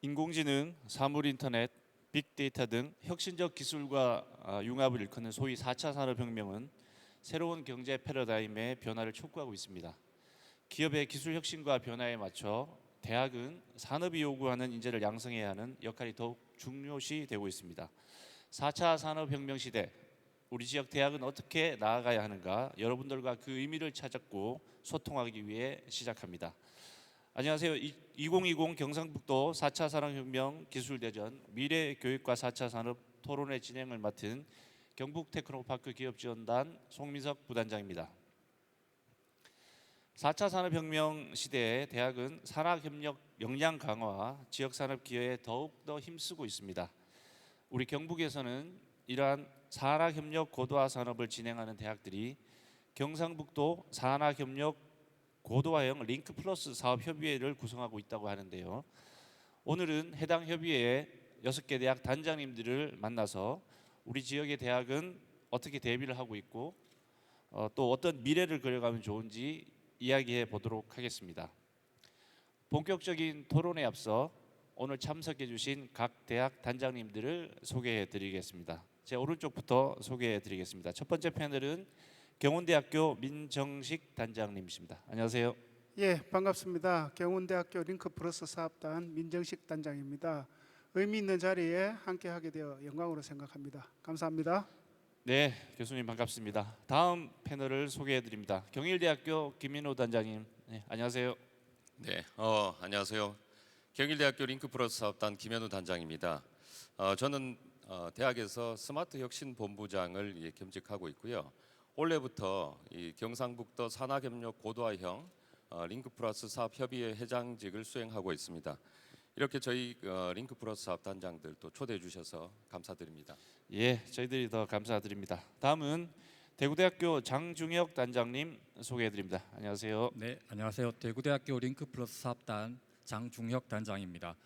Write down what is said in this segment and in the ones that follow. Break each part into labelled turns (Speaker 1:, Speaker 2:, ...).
Speaker 1: 인공지능, 사물인터넷, 빅데이터 등 혁신적 기술과 융합을 일컫는 소위 4차 산업혁명은 새로운 경제 패러다임의 변화를 촉구하고 있습니다. 기업의 기술 혁신과 변화에 맞춰 대학은 산업이 요구하는 인재를 양성해야 하는 역할이 더욱 중요시 되고 있습니다. 4차 산업혁명 시대, 우리 지역 대학은 어떻게 나아가야 하는가, 여러분들과 그 의미를 찾았고 소통하기 위해 시작합니다. 안녕하세요. 2020 경상북도 4차 산업혁명 기술대전 미래교육과 4차 산업 토론회 진행을 맡은 경북테크노파크 기업지원단 송민석 부단장입니다. 4차 산업혁명 시대에 대학은 산학협력 역량 강화와 지역산업 기여에 더욱더 힘쓰고 있습니다. 우리 경북에서는 이러한 산학협력 고도화 산업을 진행하는 대학들이 경상북도 산학협력 고도화형 링크 플러스 사업 협의회를 구성하고 있다고 하는데요. 오늘은 해당 협의회의 6개 대학 단장님들을 만나서 우리 지역의 대학은 어떻게 대비를 하고 있고 또 어떤 미래를 그려가면 좋은지 이야기해 보도록 하겠습니다. 본격적인 토론에 앞서 오늘 참석해 주신 각 대학 단장님들을 소개해 드리겠습니다. 제 오른쪽부터 소개해 드리겠습니다. 첫 번째 패널은 경운대학교 민정식 단장님이십니다. 안녕하세요.
Speaker 2: 예, 반갑습니다. 경운대학교 링크플러스 사업단 민정식 단장입니다. 의미 있는 자리에 함께하게 되어 영광으로 생각합니다. 감사합니다.
Speaker 1: 네, 교수님 반갑습니다. 다음 패널을 소개해 드립니다. 경일대학교 김민호 단장님. 네, 안녕하세요.
Speaker 3: 네, 안녕하세요. 경일대학교 링크플러스 사업단 김현우 단장입니다. 저는 대학에서 스마트 혁신 본부장을 겸직하고 있고요. 올해부터 이 경상북도 산학협력 고도화형 링크플러스 사업협의회 회장직을 수행하고 있습니다. 이렇게 저희 링크플러스 사업단장들 또 초대해 주셔서 감사드립니다.
Speaker 1: 예, 저희들이 더 감사드립니다. 다음은 대구대학교 장중혁 단장님 소개해 드립니다. 안녕하세요.
Speaker 4: 네, 안녕하세요. 대구대학교 링크플러스 사업단 장중혁 단장입니다.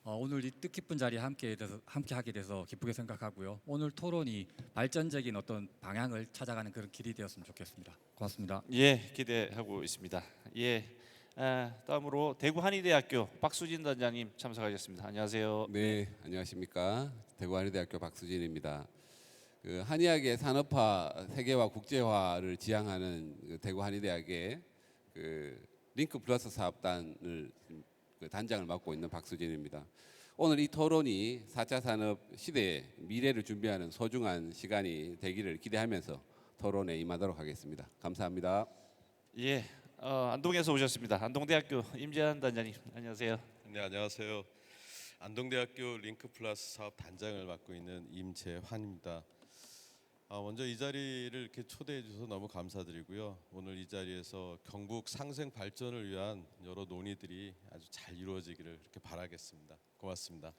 Speaker 4: 오늘 이 뜻깊은 자리에 함께하게 돼서 기쁘게 생각하고요. 오늘 토론이 발전적인 어떤 방향을 찾아가는 그런 길이 되었으면 좋겠습니다. 고맙습니다.
Speaker 1: 예, 기대하고 있습니다. 예, 다음으로 대구 한의대학교 박수진 단장님 참석하셨습니다. 안녕하세요.
Speaker 5: 네, 안녕하십니까. 대구한의대학교 박수진입니다. 그 한의학의 산업화, 세계화, 국제화를 지향하는 그 대구한의대학의 그 링크 플러스 사업단을 그 단장을 맡고 있는 박수진입니다. 오늘 이 토론이 4차 산업 시대의 미래를 준비하는 소중한 시간이 되기를 기대하면서 토론에 임하도록 하겠습니다. 감사합니다.
Speaker 1: 예, 안동에서 오셨습니다. 안동대학교 임재한 단장님, 안녕하세요.
Speaker 6: 네, 안녕하세요. 안동대학교 링크플러스 사업 단장을 맡고 있는 임재환입니다. 먼저 이 자리를 이렇게 초대해 주셔서 너무 감사드리고요. 오늘 이 자리에서 경북 상생 발전을 위한 여러 논의들이 아주 잘 이루어지기를 그렇게 바라겠습니다. 고맙습니다.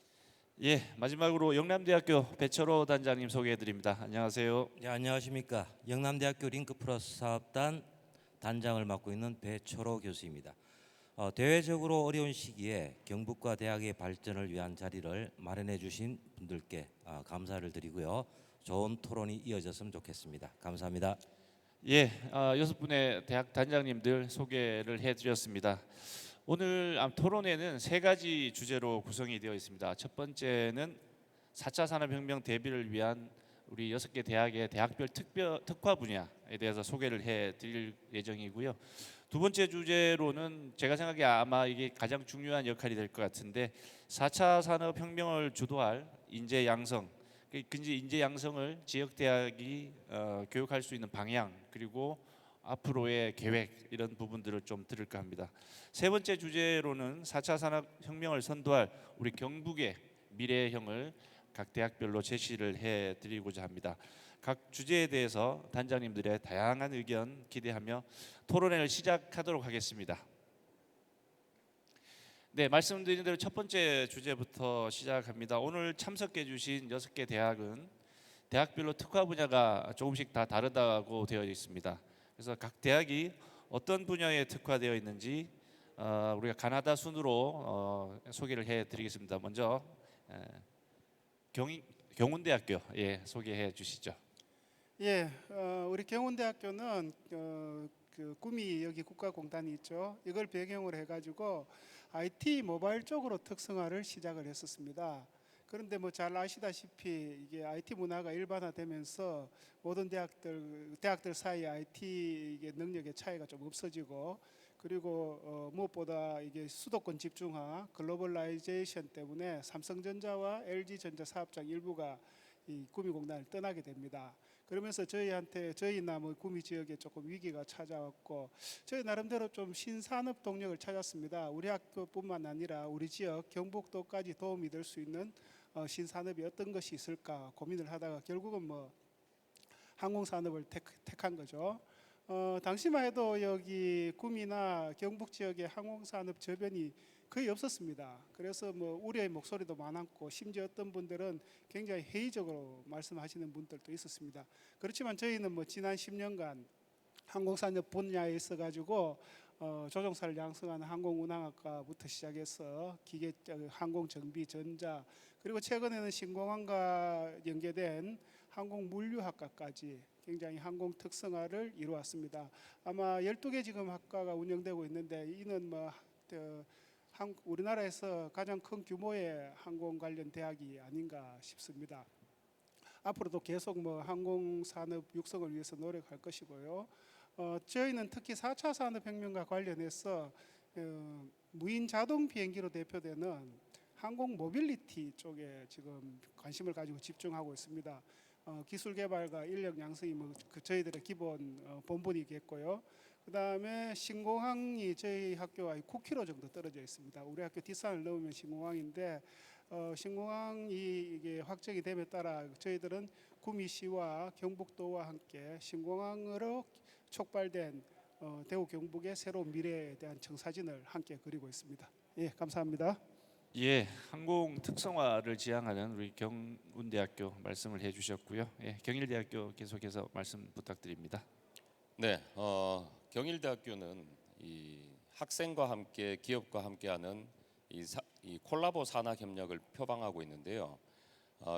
Speaker 1: 예, 마지막으로 영남대학교 배철호 단장님 소개해 드립니다. 안녕하세요.
Speaker 7: 네, 안녕하십니까. 영남대학교 링크플러스 사업단 단장을 맡고 있는 배철호 교수입니다. 대외적으로 어려운 시기에 경북과 대학의 발전을 위한 자리를 마련해 주신 분들께 감사를 드리고요. 좋은 토론이 이어졌으면 좋겠습니다. 감사합니다.
Speaker 1: 예, 6분의 대학 단장님들 소개를 해드렸습니다. 오늘 토론회는 3가지 주제로 구성이 되어 있습니다. 첫 번째는 4차 산업혁명 대비를 위한 우리 6개 대학의 대학별 특화 분야에 대해서 소개를 해드릴 예정이고요. 두 번째 주제로는 제가 생각에 아마 이게 가장 중요한 역할이 될 것 같은데 4차 산업혁명을 주도할 인재 양성, 인재 양성을 지역 대학이 교육할 수 있는 방향 그리고 앞으로의 계획 이런 부분들을 좀 들을까 합니다. 세 번째 주제로는 4차 산업혁명을 선도할 우리 경북의 미래형을 각 대학별로 제시를 해드리고자 합니다. 각 주제에 대해서 단장님들의 다양한 의견 기대하며 토론회를 시작하도록 하겠습니다. 네, 말씀드린 대로 첫 번째 주제부터 시작합니다. 오늘 참석해 주신 6개 대학은 대학별로 특화 분야가 조금씩 다 다르다고 되어 있습니다. 그래서 각 대학이 어떤 분야에 특화되어 있는지 우리가 가나다 순으로 소개를 해드리겠습니다. 먼저 경운대학교 소개해 주시죠.
Speaker 2: 예, 우리 경운대학교는 그 꿈이 여기 국가공단이 있죠. 이걸 배경으로 해가지고 IT 모바일 쪽으로 특성화를 시작을 했었습니다. 그런데 뭐 잘 아시다시피 이게 IT 문화가 일반화되면서 모든 대학들 사이 IT 이게 능력의 차이가 좀 없어지고, 그리고 무엇보다 이게 수도권 집중화, 글로벌라이제이션 때문에 삼성전자와 LG전자 사업장 일부가 이 구미공단을 떠나게 됩니다. 그러면서 저희나 뭐 구미 지역에 조금 위기가 찾아왔고, 저희 나름대로 좀 신산업 동력을 찾았습니다. 우리 학교뿐만 아니라 우리 지역 경북도까지 도움이 될 수 있는 신산업이 어떤 것이 있을까 고민을 하다가 결국은 뭐 항공산업을 택한 거죠. 당시만 해도 여기 구미나 경북 지역에 항공산업 저변이 거의 없었습니다. 그래서 뭐 우려의 목소리도 많았고, 심지어 어떤 분들은 굉장히 회의적으로 말씀하시는 분들도 있었습니다. 그렇지만 저희는 뭐 지난 10년간 항공산업 분야에 있어 가지고 조종사를 양성하는 항공운항학과부터 시작해서 기계, 항공 정비, 전자, 그리고 최근에는 신공항과 연계된 항공물류학과까지 굉장히 항공 특성화를 이루었습니다. 아마 12개 지금 학과가 운영되고 있는데, 이는 뭐 우리나라에서 가장 큰 규모의 항공 관련 대학이 아닌가 싶습니다. 앞으로도 계속 뭐 항공산업 육성을 위해서 노력할 것이고요. 저희는 특히 4차 산업혁명과 관련해서 무인 자동 비행기로 대표되는 항공 모빌리티 쪽에 지금 관심을 가지고 집중하고 있습니다. 기술 개발과 인력 양성이 뭐 저희들의 기본 본분이겠고요. 그다음에 신공항이 저희 학교와 9km 정도 떨어져 있습니다. 우리 학교 뒷산을 넘으면 신공항인데, 신공항이 이게 확정이 됨에 따라 저희들은 구미시와 경북도와 함께 신공항으로 촉발된 대구 경북의 새로운 미래에 대한 청사진을 함께 그리고 있습니다. 예, 감사합니다.
Speaker 1: 예, 항공 특성화를 지향하는 우리 경운대학교 말씀을 해주셨고요. 예, 경일대학교 계속해서 말씀 부탁드립니다.
Speaker 3: 네, 경일대학교는 이 학생과 함께 기업과 함께하는 이 콜라보 산학 협력을 표방하고 있는데요.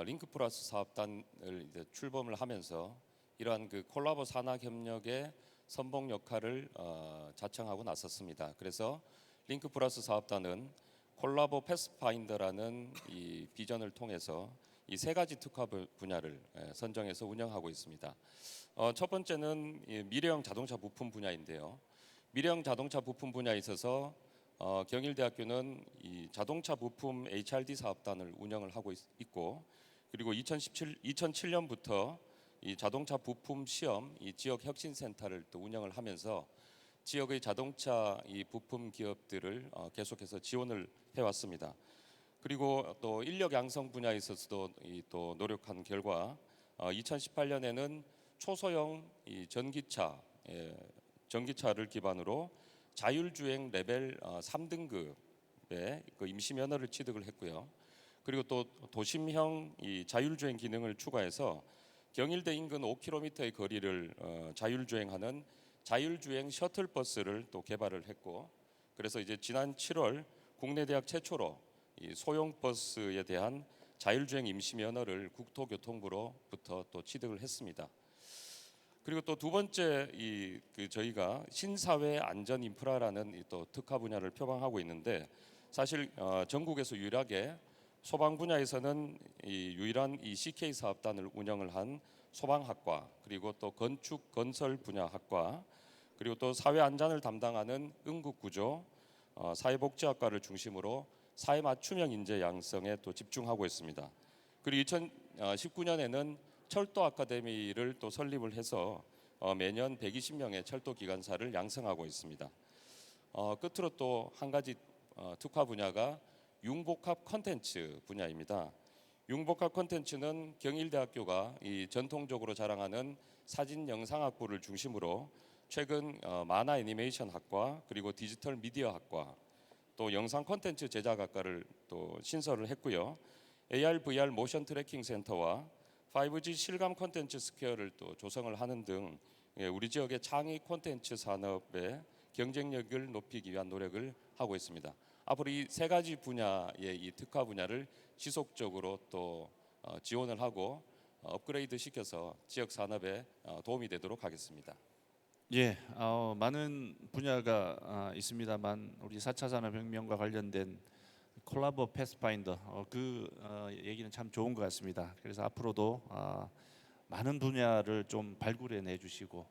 Speaker 3: 링크 플러스 사업단을 이제 출범을 하면서 이러한 그 콜라보 산학 협력의 선봉 역할을 자청하고 나섰습니다. 그래서 링크 플러스 사업단은 콜라보 패스파인더라는 이 비전을 통해서 이 세 가지 특화 분야를 선정해서 운영하고 있습니다. 첫 번째는 미래형 자동차 부품 분야인데요. 미래형 자동차 부품 분야에 있어서 경일대학교는 이 자동차 부품 HRD 사업단을 운영을 하고 있고, 그리고 2007년부터 이 자동차 부품 시험 이 지역 혁신 센터를 또 운영을 하면서 지역의 자동차 이 부품 기업들을 계속해서 지원을 해왔습니다. 그리고 또 인력 양성 분야에 있어서도 또 노력한 결과 2018년에는 초소형 이 전기차를 기반으로 자율주행 레벨 3등급의 그 임시 면허를 취득을 했고요. 그리고 또 도심형 이 자율주행 기능을 추가해서 경일대 인근 5km의 거리를 자율주행하는 자율주행 셔틀버스를 또 개발을 했고, 그래서 이제 지난 7월 국내 대학 최초로 이 소형 버스에 대한 자율주행 임시 면허를 국토교통부로부터 또 취득을 했습니다. 그리고 또 두 번째 저희가 신사회 안전 인프라라는 또 특화 분야를 표방하고 있는데, 사실 전국에서 유일하게 소방 분야에서는 유일한 이 CK 사업단을 운영을 한 소방학과, 그리고 또 건축 건설 분야 학과, 그리고 또 사회 안전을 담당하는 응급구조 사회복지학과를 중심으로 사회 맞춤형 인재 양성에 또 집중하고 있습니다. 그리고 2019년에는 철도 아카데미를 또 설립을 해서 매년 120명의 철도 기관사를 양성하고 있습니다. 끝으로 또 한 가지 특화 분야가 융복합 콘텐츠 분야입니다. 융복합 콘텐츠는 경일대학교가 이 전통적으로 자랑하는 사진 영상학부를 중심으로 최근 만화 애니메이션 학과, 그리고 디지털 미디어 학과, 또 영상 콘텐츠 제작학과를 또 신설을 했고요. AR, VR 모션 트래킹 센터와 5G 실감 콘텐츠 스퀘어를 또 조성을 하는 등 우리 지역의 창의 콘텐츠 산업의 경쟁력을 높이기 위한 노력을 하고 있습니다. 앞으로 이 세 가지 분야의 이 특화 분야를 지속적으로 또 지원을 하고 업그레이드 시켜서 지역 산업에 도움이 되도록 하겠습니다.
Speaker 1: 예, 많은 분야가 있습니다만 우리 4차 산업혁명과 관련된 콜라보 패스파인더 얘기는 참 좋은 것 같습니다. 그래서 앞으로도 많은 분야를 좀 발굴해 내주시고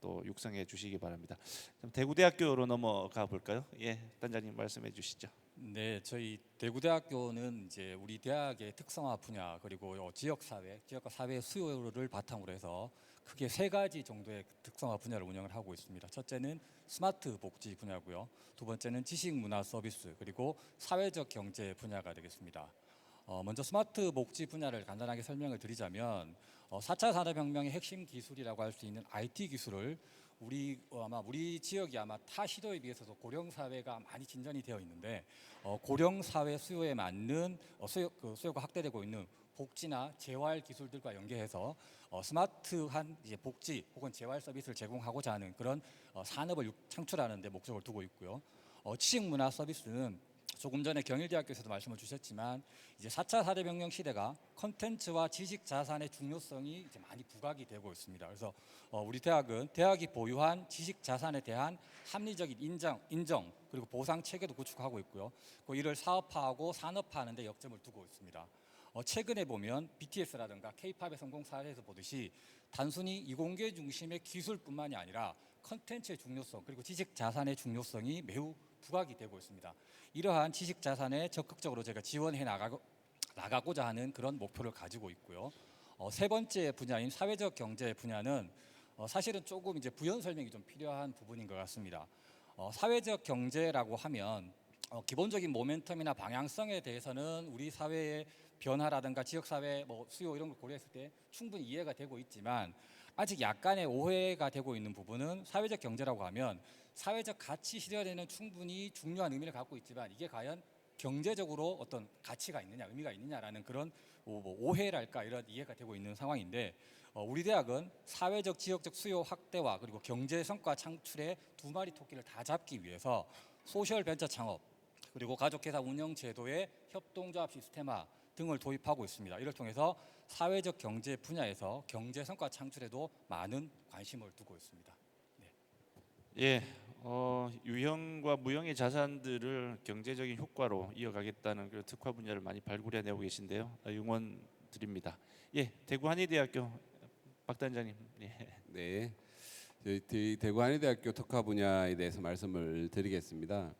Speaker 1: 또 육성해 주시기 바랍니다. 그럼 대구대학교로 넘어가 볼까요? 예, 단장님 말씀해 주시죠.
Speaker 4: 네, 저희 대구대학교는 이제 우리 대학의 특성화 분야 그리고 지역과 사회 수요를 바탕으로 해서 크게 세 가지 정도의 특성화 분야를 운영을 하고 있습니다. 첫째는 스마트 복지 분야고요. 두 번째는 지식 문화 서비스 그리고 사회적 경제 분야가 되겠습니다. 먼저 스마트 복지 분야를 간단하게 설명을 드리자면 4차 산업혁명의 핵심 기술이라고 할 수 있는 IT 기술을 아마 우리 지역이 아마 타 시도에 비해서도 고령 사회가 많이 진전이 되어 있는데 고령 사회 수요에 맞는 수요가 확대되고 있는 복지나 재활 기술들과 연계해서 스마트한 이제 복지 혹은 재활 서비스를 제공하고자 하는 그런 산업을 창출하는 데 목적을 두고 있고요. 지식 문화 서비스는 조금 전에 경일대학교에서도 말씀을 주셨지만 이제 4차 산업혁명 시대가 컨텐츠와 지식 자산의 중요성이 이제 많이 부각이 되고 있습니다. 그래서 우리 대학은 대학이 보유한 지식 자산에 대한 합리적인 인정 그리고 보상 체계도 구축하고 있고요. 이를 사업화하고 산업화하는 데 역점을 두고 있습니다. 최근에 보면 BTS라든가 K-팝의 성공 사례에서 보듯이 단순히 이공계 중심의 기술뿐만이 아니라 컨텐츠의 중요성 그리고 지식 자산의 중요성이 매우 부각이 되고 있습니다. 이러한 지식 자산에 적극적으로 제가 지원해 나가고자 하는 그런 목표를 가지고 있고요. 세 번째 분야인 사회적 경제 분야는 사실은 조금 이제 부연 설명이 좀 필요한 부분인 것 같습니다. 사회적 경제라고 하면 기본적인 모멘텀이나 방향성에 대해서는 우리 사회의 변화라든가 지역 사회 수요 이런 걸 고려했을 때 충분히 이해가 되고 있지만 아직 약간의 오해가 되고 있는 부분은 사회적 경제라고 하면 사회적 가치 실현에는 충분히 중요한 의미를 갖고 있지만 이게 과연 경제적으로 어떤 가치가 있느냐 의미가 있느냐라는 그런 오해랄까 이런 이해가 되고 있는 상황인데 우리 대학은 사회적 지역적 수요 확대와 그리고 경제 성과 창출의 두 마리 토끼를 다 잡기 위해서 소셜 벤처 창업 그리고 가족회사 운영 제도의 협동조합 시스템화 등을 도입하고 있습니다. 이를 통해서 사회적 경제 분야에서 경제 성과 창출에도 많은 관심을 두고 있습니다.
Speaker 1: 예, 유형과 무형의 자산들을 경제적인 효과로 이어가겠다는 그 특화 분야를 많이 발굴해내고 계신데요. 응원 드립니다. 예, 대구 한의대학교 박 단장님. 예.
Speaker 5: 네, 저희 대구 한의대학교 특화 분야에 대해서 말씀을 드리겠습니다.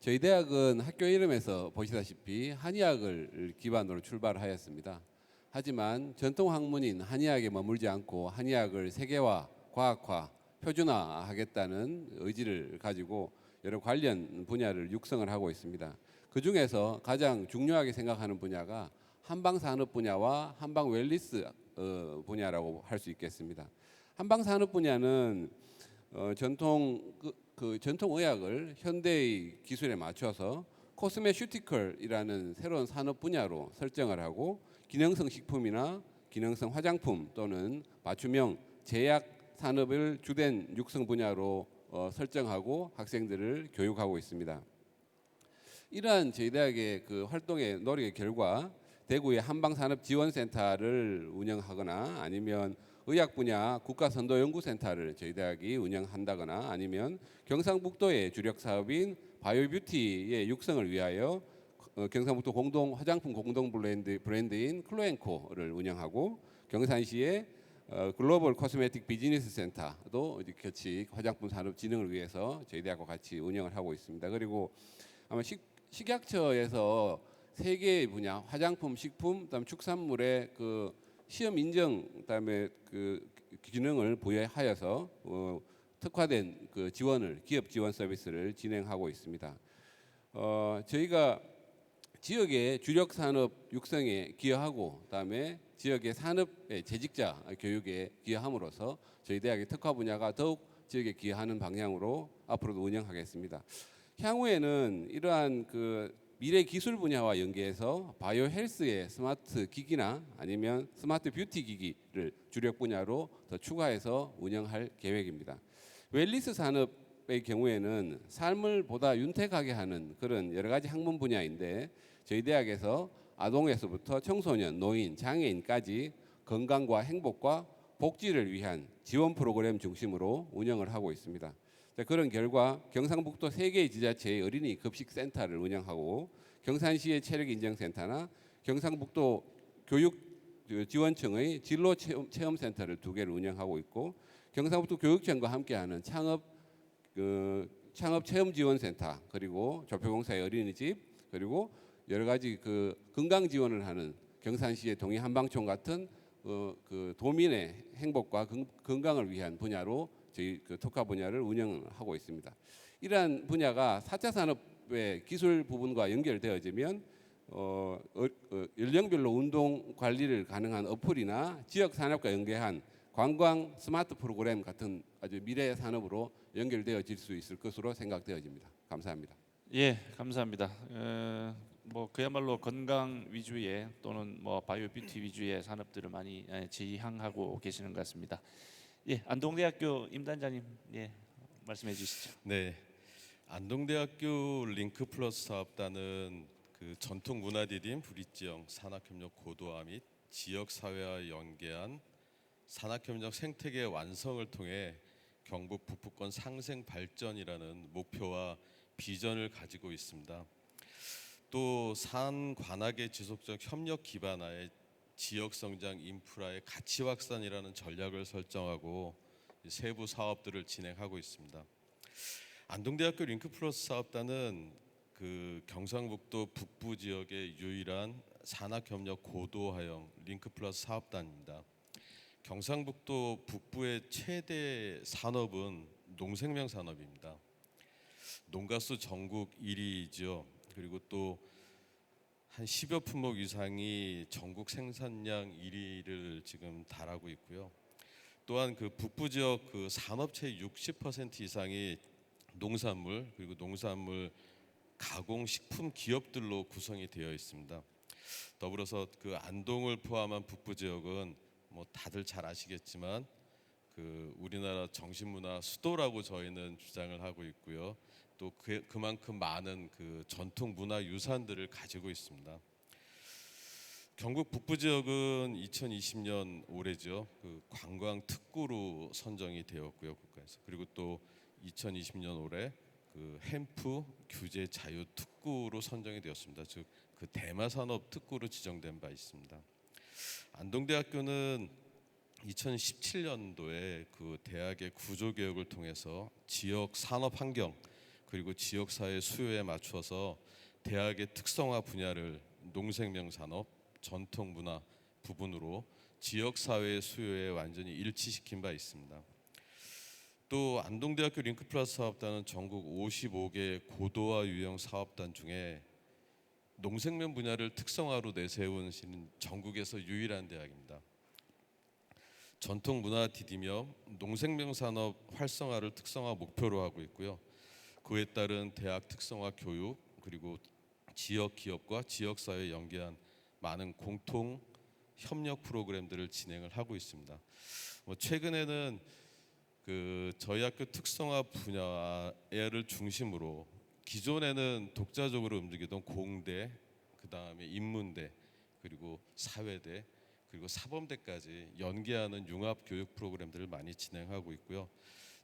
Speaker 5: 저희 대학은 학교 이름에서 보시다시피 한의학을 기반으로 출발하였습니다. 하지만 전통 학문인 한의학에 머물지 않고 한의학을 세계화, 과학화, 표준화하겠다는 의지를 가지고 여러 관련 분야를 육성을 하고 있습니다. 그 중에서 가장 중요하게 생각하는 분야가 한방산업 분야와 한방 웰리스 분야라고 할 수 있겠습니다. 한방산업 분야는 전통 의학을 현대의 기술에 맞춰서 코스메슈티컬이라는 새로운 산업 분야로 설정을 하고 기능성 식품이나 기능성 화장품 또는 맞춤형 제약 산업을 주된 육성 분야로 설정하고 학생들을 교육하고 있습니다. 이러한 저희 대학의 그 활동의 노력의 결과 대구의 한방산업지원센터를 운영하거나 아니면 의학 분야 국가선도연구센터를 저희 대학이 운영한다거나 아니면 경상북도의 주력 사업인 바이오뷰티의 육성을 위하여 경상북도 공동 화장품 공동 브랜드인 클로앤코를 운영하고 경산시의 글로벌 코스메틱 비즈니스 센터도 같이 화장품 산업 진흥을 위해서 저희 대학과 같이 운영을 하고 있습니다. 그리고 아마 식약처에서 세 개의 분야 화장품, 식품, 그다음 축산물의 그 시험 인정 그다음에 그 기능을 부여하여서 특화된 그 지원을 기업 지원 서비스를 진행하고 있습니다. 저희가 지역의 주력 산업 육성에 기여하고 그다음에 지역의 산업의 재직자 교육에 기여함으로써 저희 대학의 특화 분야가 더욱 지역에 기여하는 방향으로 앞으로도 운영하겠습니다. 향후에는 이러한 그 미래 기술 분야와 연계해서 바이오 헬스의 스마트 기기나 아니면 스마트 뷰티 기기를 주력 분야로 더 추가해서 운영할 계획입니다. 웰리스 산업의 경우에는 삶을 보다 윤택하게 하는 그런 여러 가지 학문 분야인데 저희 대학에서 아동에서부터 청소년, 노인, 장애인까지 건강과 행복과 복지를 위한 지원 프로그램 중심으로 운영을 하고 있습니다. 자, 그런 결과 경상북도 3개의 지자체의 어린이 급식센터를 운영하고 경산시의 체력인정센터나 경상북도 교육지원청의 진로체험센터를 2개를 운영하고 있고 경상북도 교육청과 함께하는 창업체험지원센터 그리고 조폐공사의 어린이집 그리고 여러 가지 그 건강 지원을 하는 경산시의 동해한방촌 같은 그 도민의 행복과 건강을 위한 분야로 저희 그 특화 분야를 운영하고 있습니다. 이러한 분야가 4차 산업의 기술 부분과 연결되어지면 연령별로 운동 관리를 가능한 어플이나 지역 산업과 연계한 관광 스마트 프로그램 같은 아주 미래 산업으로 연결되어질 수 있을 것으로 생각되어집니다. 감사합니다.
Speaker 1: 예, 감사합니다. 뭐 그야말로 건강 위주의 또는 뭐 바이오 뷰티 위주의 산업들을 많이 지향하고 계시는 것 같습니다. 예, 안동대학교 임단장님, 예, 말씀해 주시죠.
Speaker 6: 네, 안동대학교 링크 플러스 사업단은 그 전통 문화 디딤 브릿지형 산학협력 고도화 및 지역 사회와 연계한 산학협력 생태계 완성을 통해 경북 북부권 상생 발전이라는 목표와 비전을 가지고 있습니다. 또 산 관악의 지속적 협력 기반하에 지역 성장 인프라의 가치 확산이라는 전략을 설정하고 세부 사업들을 진행하고 있습니다. 안동대학교 링크 플러스 사업단은 그 경상북도 북부 지역의 유일한 산학협력 고도화형 링크 플러스 사업단입니다. 경상북도 북부의 최대 산업은 농생명 산업입니다. 농가수 전국 1위이죠. 그리고 또 한 10여 품목 이상이 전국 생산량 1위를 지금 달하고 있고요. 또한 그 북부 지역 그 산업체의 60% 이상이 농산물 그리고 농산물 가공 식품 기업들로 구성이 되어 있습니다. 더불어서 그 안동을 포함한 북부 지역은 뭐 다들 잘 아시겠지만 그 우리나라 정신문화 수도라고 저희는 주장을 하고 있고요. 또 그만큼 많은 그 전통 문화 유산들을 가지고 있습니다. 경북 북부 지역은 2020년 올해죠. 그 관광 특구로 선정이 되었고요, 국가에서. 그리고 또 2020년 올해 그 햄프 규제 자유 특구로 선정이 되었습니다. 즉 그 대마 산업 특구로 지정된 바 있습니다. 안동대학교는 2017년도에 그 대학의 구조 개혁을 통해서 지역 산업 환경 그리고 지역 사회 수요에 맞춰서 대학의 특성화 분야를 농생명 산업, 전통 문화 부분으로 지역 사회의 수요에 완전히 일치시킨 바 있습니다. 또 안동대학교 링크 플러스 사업단은 전국 55개 고도화 유형 사업단 중에 농생명 분야를 특성화로 내세운 전국에서 유일한 대학입니다. 전통 문화 디디며 농생명 산업 활성화를 특성화 목표로 하고 있고요. 그에 따른 대학 특성화 교육 그리고 지역 기업과 지역 사회에 연계한 많은 공통 협력 프로그램들을 진행을 하고 있습니다. 최근에는 그 저희 학교 특성화 분야를 중심으로 기존에는 독자적으로 움직이던 공대, 그 다음에 인문대, 그리고 사회대, 그리고 사범대까지 연계하는 융합 교육 프로그램들을 많이 진행하고 있고요.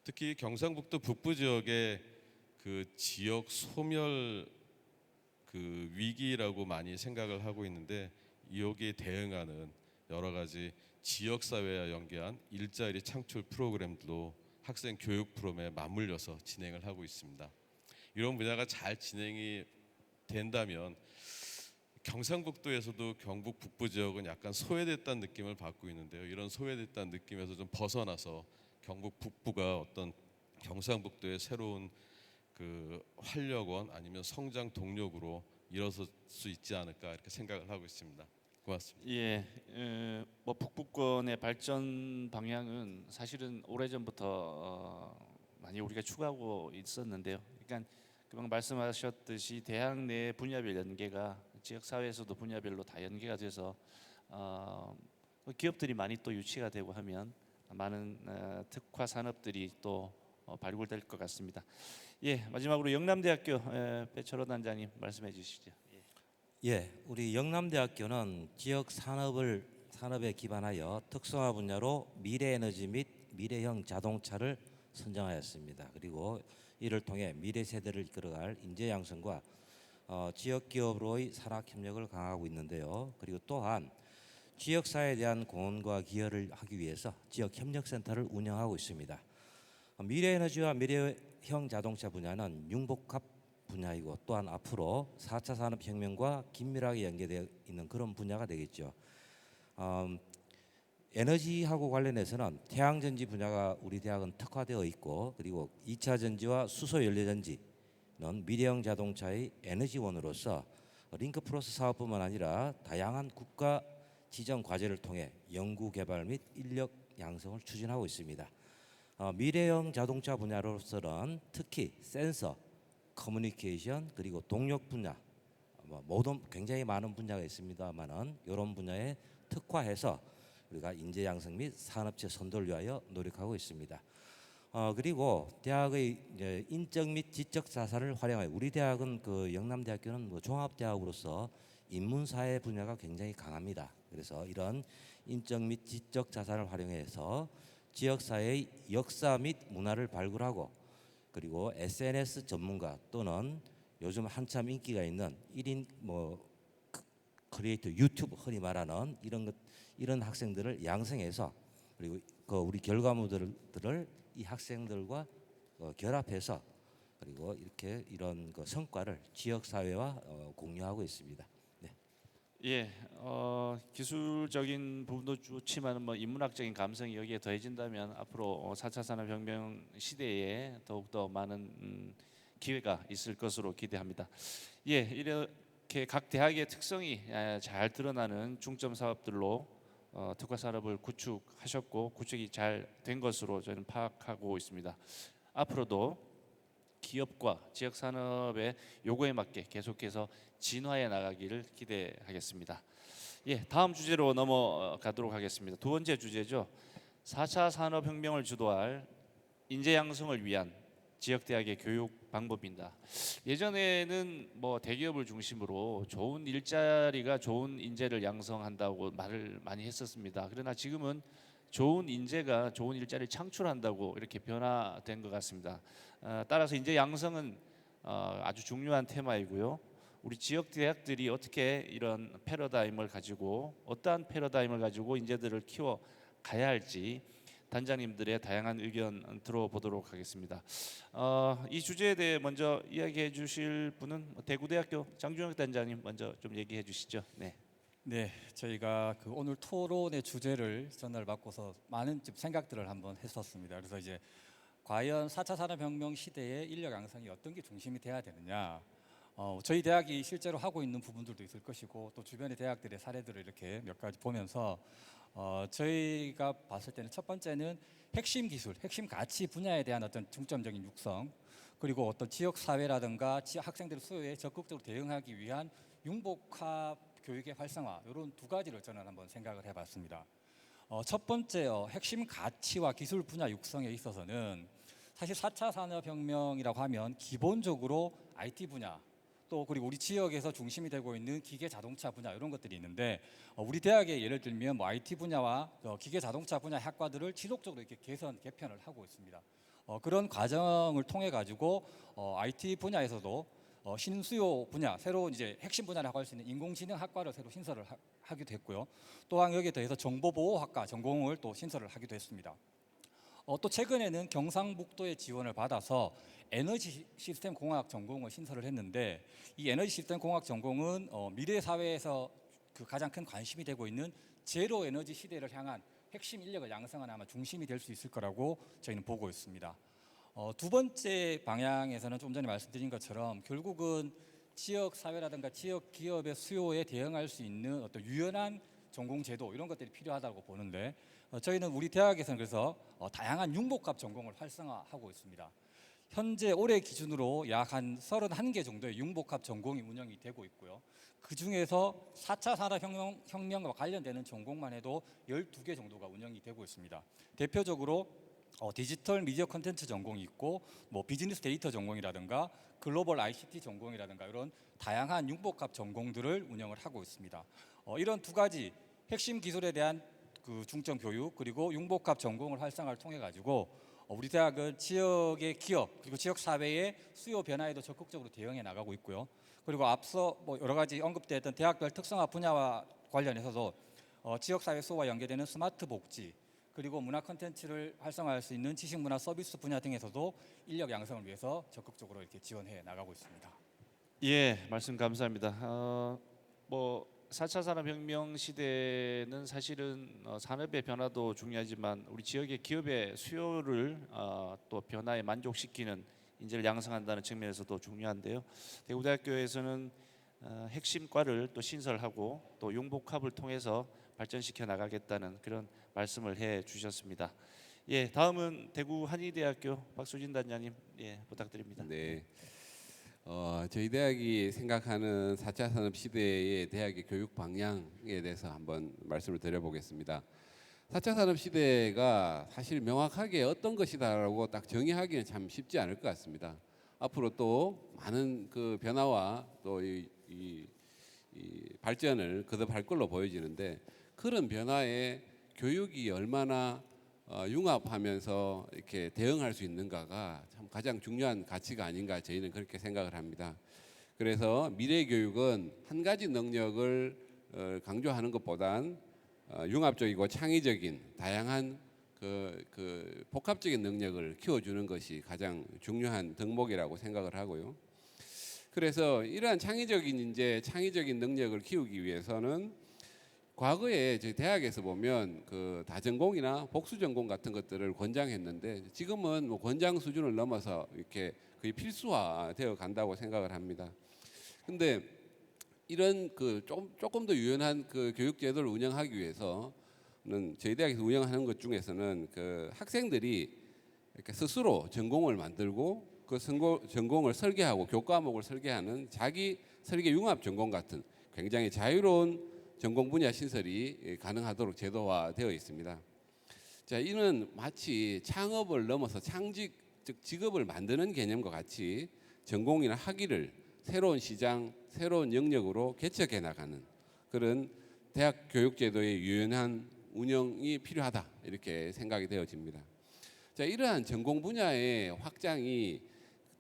Speaker 6: 특히 경상북도 북부 지역의 그 지역 소멸 그 위기라고 많이 생각을 하고 있는데 여기에 대응하는 여러 가지 지역 사회와 연계한 일자리 창출 프로그램도 학생 교육 프로그램에 맞물려서 진행을 하고 있습니다. 이런 분야가 잘 진행이 된다면 경상북도에서도 경북 북부 지역은 약간 소외됐다는 느낌을 받고 있는데요. 이런 소외됐다는 느낌에서 좀 벗어나서 경북 북부가 어떤 경상북도의 새로운 그 활력원 아니면 성장 동력으로 일어설 수 있지 않을까 이렇게 생각을 하고 있습니다. 고맙습니다.
Speaker 1: 예, 뭐 북부권의 발전 방향은 사실은 오래전부터 많이 우리가 추구하고 있었는데요. 그러니까 금방 말씀하셨듯이 대학 내 분야별 연계가 지역 사회에서도 분야별로 다 연계가 돼서 기업들이 많이 또 유치가 되고 하면 많은 특화 산업들이 또 발굴될 것 같습니다. 예, 마지막으로 영남대학교 배철호 단장님 말씀해 주시죠.
Speaker 7: 예, 우리 영남대학교는 지역 산업을 산업에 기반하여 특성화 분야로 미래에너지 및 미래형 자동차를 선정하였습니다. 그리고 이를 통해 미래 세대를 이끌어갈 인재 양성과 지역 기업으로의 산학 협력을 강화하고 있는데요. 그리고 또한 지역 사회에 대한 공헌과 기여를 하기 위해서 지역 협력 센터를 운영하고 있습니다. 미래 에너지와 미래형 자동차 분야는 융복합 분야이고 또한 앞으로 4차 산업혁명과 긴밀하게 연계되어 있는 그런 분야가 되겠죠. 에너지하고 관련해서는 태양전지 분야가 우리 대학은 특화되어 있고 그리고 2차 전지와 수소 연료 전지는 미래형 자동차의 에너지원으로서 링크 플러스 사업뿐만 아니라 다양한 국가 지정 과제를 통해 연구 개발 및 인력 양성을 추진하고 있습니다. 미래형 자동차 분야로서는 특히 센서, 커뮤니케이션 그리고 동력 분야 모든 굉장히 많은 분야가 있습니다만은 이런 분야에 특화해서 우리가 인재 양성 및 산업체 선도를 위하여 노력하고 있습니다. 그리고 대학의 이제 인적 및 지적 자산을 활용하여 우리 대학은 그 영남대학교는 뭐 종합대학으로서 인문사회 분야가 굉장히 강합니다. 그래서 이런 인적 및 지적 자산을 활용해서 지역사회의 역사 및 문화를 발굴하고 그리고 SNS 전문가 또는 요즘 한참 인기가 있는 1인 크리에이터 유튜브 흔히 말하는 이런 학생들을 양성해서 그리고 그 우리 결과물들을 이 학생들과 결합해서 그리고 이렇게 이런 그 성과를 지역 사회와 공유하고 있습니다. 네.
Speaker 1: 예, 기술적인 부분도 좋지만 뭐 인문학적인 감성이 여기에 더해진다면 앞으로 4차 산업혁명 시대에 더욱더 많은 기회가 있을 것으로 기대합니다. 예, 이렇게 각 대학의 특성이 잘 드러나는 중점 사업들로 특화 산업을 구축하셨고 구축이 잘 된 것으로 저는 파악하고 있습니다. 앞으로도 기업과 지역 산업의 요구에 맞게 계속해서 진화해 나가기를 기대하겠습니다. 예, 다음 주제로 넘어가도록 하겠습니다. 두 번째 주제죠. 4차 산업혁명을 주도할 인재 양성을 위한 지역 대학의 교육 방법입니다. 예전에는 뭐 대기업을 중심으로 좋은 일자리가 좋은 인재를 양성한다고 말을 많이 했었습니다. 그러나 지금은 좋은 인재가 좋은 일자리를 창출한다고 이렇게 변화된 것 같습니다. 따라서 인재 양성은 아주 중요한 테마이고요. 우리 지역 대학들이 어떻게 이런 패러다임을 가지고 어떠한 패러다임을 가지고 인재들을 키워 가야 할지 단장님들의 다양한 의견 들어보도록 하겠습니다. 이 주제에 대해 먼저 이야기해 주실 분은 대구대학교 장준혁 단장님 먼저 좀 얘기해 주시죠. 네.
Speaker 4: 네, 저희가 그 오늘 토론의 주제를 전날 바꿔서 많은 좀 생각들을 한번 했었습니다. 그래서 이제 과연 4차 산업혁명 시대에 인력 양성이 어떤 게 중심이 돼야 되느냐. 저희 대학이 실제로 하고 있는 부분들도 있을 것이고 또 주변의 대학들의 사례들을 이렇게 몇 가지 보면서 저희가 봤을 때는 첫 번째는 핵심 기술, 핵심 가치 분야에 대한 어떤 중점적인 육성 그리고 어떤 지역 사회라든가 지역 학생들의 수요에 적극적으로 대응하기 위한 융복합 교육의 활성화 이런 두 가지를 저는 한번 생각을 해봤습니다. 첫 번째 핵심 가치와 기술 분야 육성에 있어서는 사실 4차 산업혁명이라고 하면 기본적으로 IT 분야 또 그리고 우리 지역에서 중심이 되고 있는 기계 자동차 분야 이런 것들이 있는데 우리 대학에 예를 들면 뭐 IT 분야와 기계 자동차 분야 학과들을 지속적으로 이렇게 개편을 하고 있습니다. 그런 과정을 통해 가지고 IT 분야에서도 신수요 분야 새로 이제 핵심 분야라고 할 수 있는 인공지능 학과를 새로 신설을 하기도 했고요. 또한 여기에 더해서 정보보호학과 전공을 또 신설을 하기도 했습니다. 또 최근에는 경상북도의 지원을 받아서 에너지 시스템 공학 전공을 신설을 했는데 이 에너지 시스템 공학 전공은 미래 사회에서 그 가장 큰 관심이 되고 있는 제로 에너지 시대를 향한 핵심 인력을 양성하는 아마 중심이 될 수 있을 거라고 저희는 보고 있습니다. 두 번째 방향에서는 좀 전에 말씀드린 것처럼 결국은 지역 사회라든가 지역 기업의 수요에 대응할 수 있는 어떤 유연한 전공 제도 이런 것들이 필요하다고 보는데 저희는 우리 대학에서는 그래서 다양한 융복합 전공을 활성화하고 있습니다. 현재 올해 기준으로 약 한 31개 정도의 융복합 전공이 운영이 되고 있고요. 그 중에서 4차 산업혁명과 관련되는 전공만 해도 12개 정도가 운영이 되고 있습니다. 대표적으로 디지털 미디어 콘텐츠 전공이 있고 뭐 비즈니스 데이터 전공이라든가 글로벌 ICT 전공이라든가 이런 다양한 융복합 전공들을 운영을 하고 있습니다. 이런 두 가지 핵심 기술에 대한 그 중점 교육 그리고 융복합 전공을 활성화를 통해 가지고 우리 대학은 지역의 기업 그리고 지역 사회의 수요 변화에도 적극적으로 대응해 나가고 있고요. 그리고 앞서 뭐 여러 가지 언급됐던 대학별 특성화 분야와 관련해서도 지역 사회 수요와 연계되는 스마트 복지 그리고 문화 콘텐츠를 활성화할 수 있는 지식 문화 서비스 분야 등에서도 인력 양성을 위해서 적극적으로 이렇게 지원해 나가고 있습니다.
Speaker 1: 예, 말씀 감사합니다. 뭐 4차 산업혁명 시대는 사실은 산업의 변화도 중요하지만 우리 지역의 기업의 수요를 또 변화에 만족시키는 인재를 양성한다는 측면에서도 중요한데요. 대구대학교에서는 핵심과를 또 신설하고 또 융복합을 통해서 발전시켜 나가겠다는 그런 말씀을 해 주셨습니다. 예, 다음은 대구 한의대학교 박수진 단장님 부탁드립니다.
Speaker 5: 네. 저희 대학이 생각하는 4차 산업 시대의 대학의 교육 방향에 대해서 한번 말씀을 드려보겠습니다. 4차 산업 시대가 사실 명확하게 어떤 것이다라고 딱 정의하기는 참 쉽지 않을 것 같습니다. 앞으로 또 많은 그 변화와 또 이 발전을 거듭할 걸로 보여지는데 그런 변화에 교육이 얼마나 융합하면서 이렇게 대응할 수 있는가가 참 가장 중요한 가치가 아닌가 저희는 그렇게 생각을 합니다. 그래서 미래 교육은 한 가지 능력을 강조하는 것보단 융합적이고 창의적인 다양한 그 복합적인 능력을 키워주는 것이 가장 중요한 덕목이라고 생각을 하고요. 그래서 이러한 창의적인 인재, 창의적인 능력을 키우기 위해서는 과거에 저희 대학에서 보면 그 다전공이나 복수전공 같은 것들을 권장했는데 지금은 뭐 권장 수준을 넘어서 이렇게 거의 필수화되어 간다고 생각을 합니다. 근데 이런 그 조금 더 유연한 그 교육 제도를 운영하기 위해서는 저희 대학에서 운영하는 것 중에서는 그 학생들이 이렇게 스스로 전공을 만들고 그 전공을 설계하고 교과목을 설계하는 자기 설계 융합 전공 같은 굉장히 자유로운 전공 분야 신설이 가능하도록 제도화되어 있습니다. 자, 이는 마치 창업을 넘어서 창직 즉 직업을 만드는 개념과 같이 전공이나 학위를 새로운 시장, 새로운 영역으로 개척해 나가는 그런 대학 교육 제도의 유연한 운영이 필요하다 이렇게 생각이 되어집니다. 자, 이러한 전공 분야의 확장이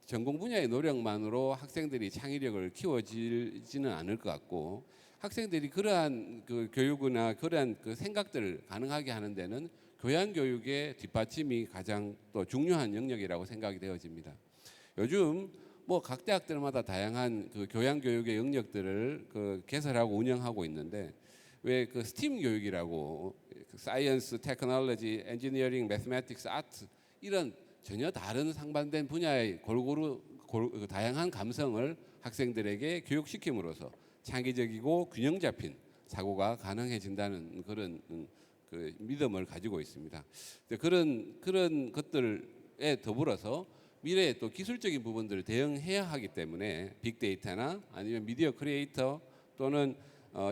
Speaker 5: 전공 분야의 노력만으로 학생들이 창의력을 키워지지는 않을 것 같고 학생들이 그러한 그 교육이나 그러한 그 생각들을 가능하게 하는 데는 교양 교육의 뒷받침이 가장 또 중요한 영역이라고 생각이 되어집니다. 요즘 뭐 각 대학들마다 다양한 그 교양 교육의 영역들을 그 개설하고 운영하고 있는데 왜 그 스팀 교육이라고 사이언스, 테크놀로지, 엔지니어링, 매스매틱스, 아트 이런 전혀 다른 상반된 분야의 골고루 다양한 감성을 학생들에게 교육시킴으로써 창의적이고 균형 잡힌 사고가 가능해진다는 그런 그 믿음을 가지고 있습니다. 그런 것들에 더불어서 미래에 또 기술적인 부분들을 대응해야 하기 때문에 빅데이터나 아니면 미디어 크리에이터 또는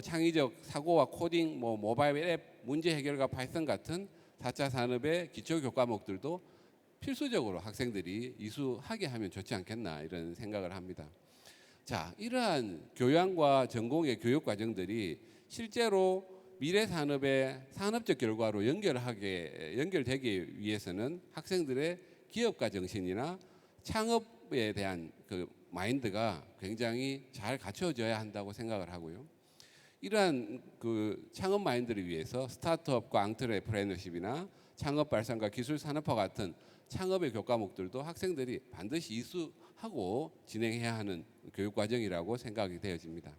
Speaker 5: 창의적 사고와 코딩, 뭐 모바일 앱, 문제 해결과 파이썬 같은 4차 산업의 기초 교과목들도 필수적으로 학생들이 이수하게 하면 좋지 않겠나 이런 생각을 합니다. 자, 이러한 교양과 전공의 교육 과정들이 실제로 미래 산업의 산업적 결과로 연결되기 위해서는 학생들의 기업가 정신이나 창업에 대한 그 마인드가 굉장히 잘 갖춰져야 한다고 생각을 하고요. 이러한 그 창업 마인드를 위해서 스타트업과 앙트레프레너십이나 창업 발상과 기술 산업화 같은 창업의 교과목들도 학생들이 반드시 이수하고 진행해야 하는 교육 과정이라고 생각이 되어집니다.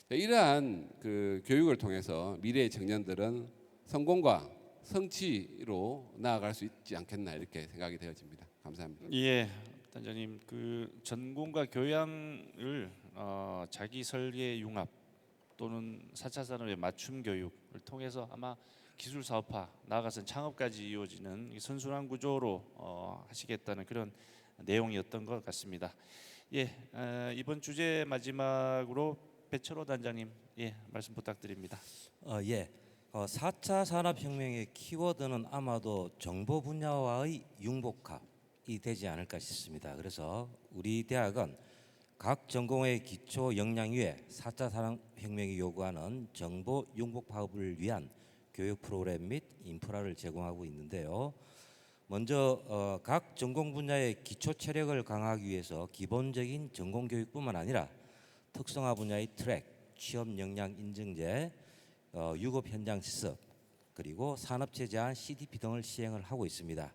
Speaker 5: 이러한 그 교육을 통해서 미래의 청년들은 성공과 성취로 나아갈 수 있지 않겠나 이렇게 생각이 되어집니다. 감사합니다.
Speaker 1: 예, 단장님 그 전공과 교양을 자기 설계 융합 또는 4차 산업의 맞춤 교육을 통해서 아마 기술 사업화 나아가서는 창업까지 이루어지는 선순환 구조로 하시겠다는 그런 내용이었던 것 같습니다. 예, 이번 주제 마지막으로 배철호 단장님 말씀 부탁드립니다.
Speaker 7: 4차 산업혁명의 키워드는 아마도 정보 분야와의 융복합이 되지 않을까 싶습니다. 그래서 우리 대학은 각 전공의 기초 역량 위에 4차 산업혁명이 요구하는 정보 융복 파업을 위한 교육 프로그램 및 인프라를 제공하고 있는데요. 먼저 각 전공 분야의 기초 체력을 강화하기 위해서 기본적인 전공 교육뿐만 아니라 특성화 분야의 트랙, 취업 역량 인증제, 유급 현장 실습, 그리고 산업체 제한 CDP 등을 시행을 하고 있습니다.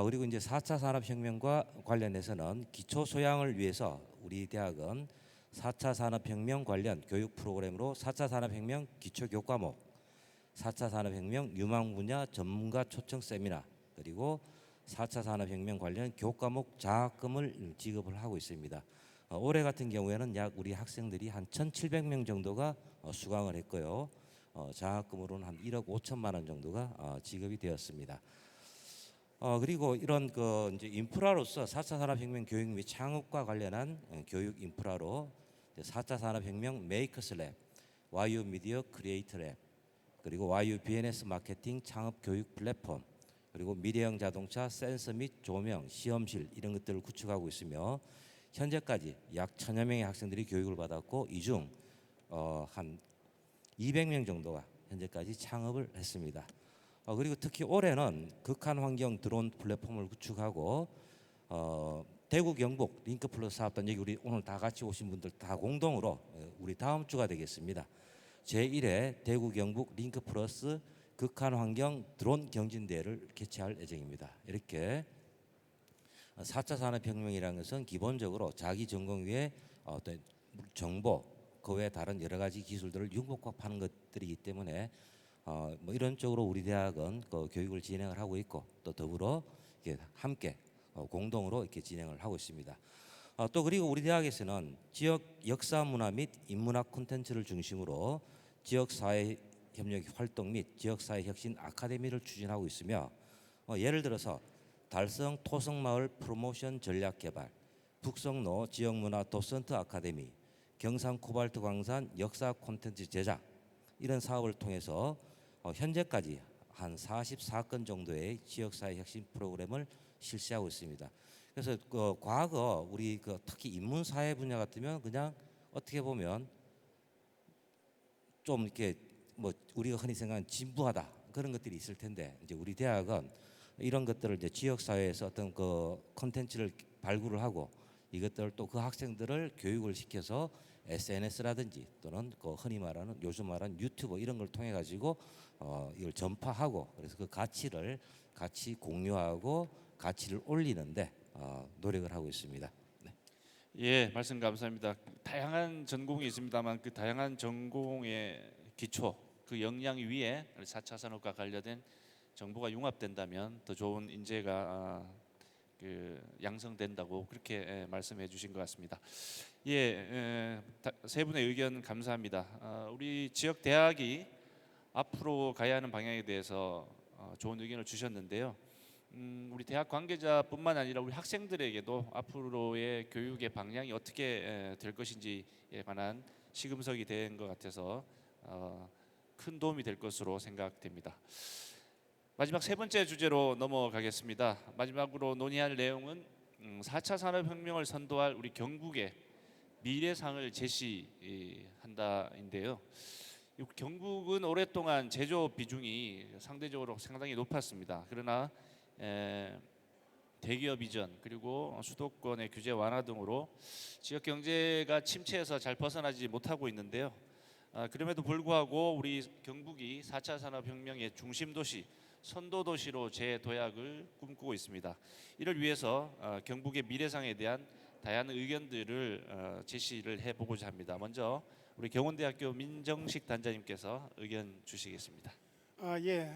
Speaker 7: 그리고 이제 4차 산업혁명과 관련해서는 기초 소양을 위해서 우리 대학은 4차 산업혁명 관련 교육 프로그램으로 4차 산업혁명 기초 교과목, 4차 산업혁명 유망 분야 전문가 초청 세미나, 그리고 4차 산업혁명 관련 교과목 장학금을 지급을 하고 있습니다. 올해 같은 경우에는 약 우리 학생들이 한 1,700명 정도가 수강을 했고요. 장학금으로는 한 1억 5천만 원 정도가 지급이 되었습니다. 그리고 이런 그 이제 인프라로서 4차 산업혁명 교육 및 창업과 관련한 교육 인프라로 4차 산업혁명 메이커스 랩, YU 미디어 크리에이터 랩, 그리고 YU BNS 마케팅 창업 교육 플랫폼, 그리고 미래형 자동차 센서 및 조명 시험실 이런 것들을 구축하고 있으며 현재까지 약 1,000여 명의 학생들이 교육을 받았고 이 중 한 200명 정도가 현재까지 창업을 했습니다. 그리고 특히 올해는 극한 환경 드론 플랫폼을 구축하고 대구 경북 링크 플러스 사업단, 여기 우리 오늘 다 같이 오신 분들 다 공동으로 우리 다음 주가 되겠습니다. 제1회 대구 경북 링크 플러스 극한 환경 드론 경진대회를 개최할 예정입니다. 이렇게 4차 산업혁명이라는 것은 기본적으로 자기 전공 위에 어떤 정보, 그 외에 다른 여러 가지 기술들을 융복합하는 것들이기 때문에 뭐 이런 쪽으로 우리 대학은 그 교육을 진행을 하고 있고 또 더불어 이렇게 함께 공동으로 이렇게 진행을 하고 있습니다. 또 그리고 우리 대학에서는 지역 역사 문화 및 인문학 콘텐츠를 중심으로 지역 사회 협력 활동 및 지역 사회 혁신 아카데미를 추진하고 있으며 예를 들어서 달성 토성마을 프로모션 전략 개발, 북성로 지역문화 도슨트 아카데미, 경상 코발트 광산 역사 콘텐츠 제작 이런 사업을 통해서 현재까지 한 44건 정도의 지역사회 혁신 프로그램을 실시하고 있습니다. 그래서 과거 우리 특히 인문사회 분야 같으면 그냥 어떻게 보면 좀 이렇게 뭐 우리가 흔히 생각하는 진부하다 그런 것들이 있을 텐데 이제 우리 대학은 이런 것들을 이제 지역 사회에서 어떤 그 콘텐츠를 발굴을 하고 이것들을 또 그 학생들을 교육을 시켜서 SNS라든지 또는 그 흔히 말하는 요즘 말하는 유튜브 이런 걸 통해 가지고 이걸 전파하고 그래서 그 가치를 같이 공유하고 가치를 올리는데 노력을 하고 있습니다. 네.
Speaker 1: 예, 말씀 감사합니다. 다양한 전공이 있습니다만 그 다양한 전공의 기초, 그 역량 위에 4차 산업과 관련된 정보가 융합된다면 더 좋은 인재가 양성된다고 그렇게 말씀해 주신 것 같습니다. 예, 세 분의 의견 감사합니다. 우리 지역 대학이 앞으로 가야 하는 방향에 대해서 좋은 의견을 주셨는데요. 우리 대학 관계자뿐만 아니라 우리 학생들에게도 앞으로의 교육의 방향이 어떻게 될 것인지에 관한 시금석이 된 것 같아서 큰 도움이 될 것으로 생각됩니다. 마지막 세 번째 주제로 넘어가겠습니다. 마지막으로 논의할 내용은 4차 산업혁명을 선도할 우리 경북의 미래상을 제시한다인데요. 경북은 오랫동안 제조 비중이 상대적으로 상당히 높았습니다. 그러나 대기업 이전 그리고 수도권의 규제 완화 등으로 지역 경제가 침체에서 잘 벗어나지 못하고 있는데요. 그럼에도 불구하고 우리 경북이 4차 산업혁명의 중심 도시, 선도 도시로 재도약을 꿈꾸고 있습니다. 이를 위해서 경북의 미래상에 대한 다양한 의견들을 제시를 해보고자 합니다. 먼저 우리 경원대학교 민정식 단장님께서 의견 주시겠습니다.
Speaker 2: 예,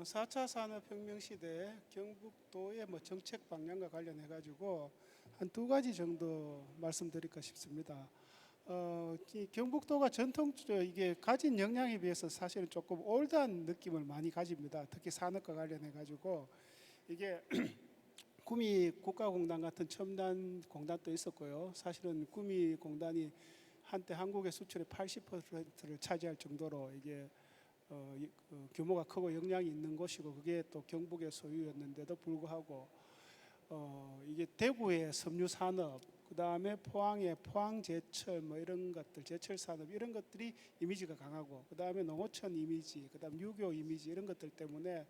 Speaker 2: 4차 산업혁명 시대 경북도의 뭐 정책 방향과 관련해 가지고 한 두 가지 정도 말씀드릴까 싶습니다. 이 경북도가 전통적으로 이게 가진 역량에 비해서 사실은 조금 올드한 느낌을 많이 가집니다. 특히 산업과 관련해 가지고 이게 구미 국가공단 같은 첨단 공단도 있었고요. 사실은 구미 공단이 한때 한국의 수출의 80%를 차지할 정도로 이게 규모가 크고 역량이 있는 곳이고 그게 또 경북의 소유였는데도 불구하고 이게 대구의 섬유 산업 그 다음에 포항의 포항제철 뭐 이런 것들, 제철 산업 이런 것들이 이미지가 강하고, 그 다음에 농어촌 이미지, 그 다음 유교 이미지 이런 것들 때문에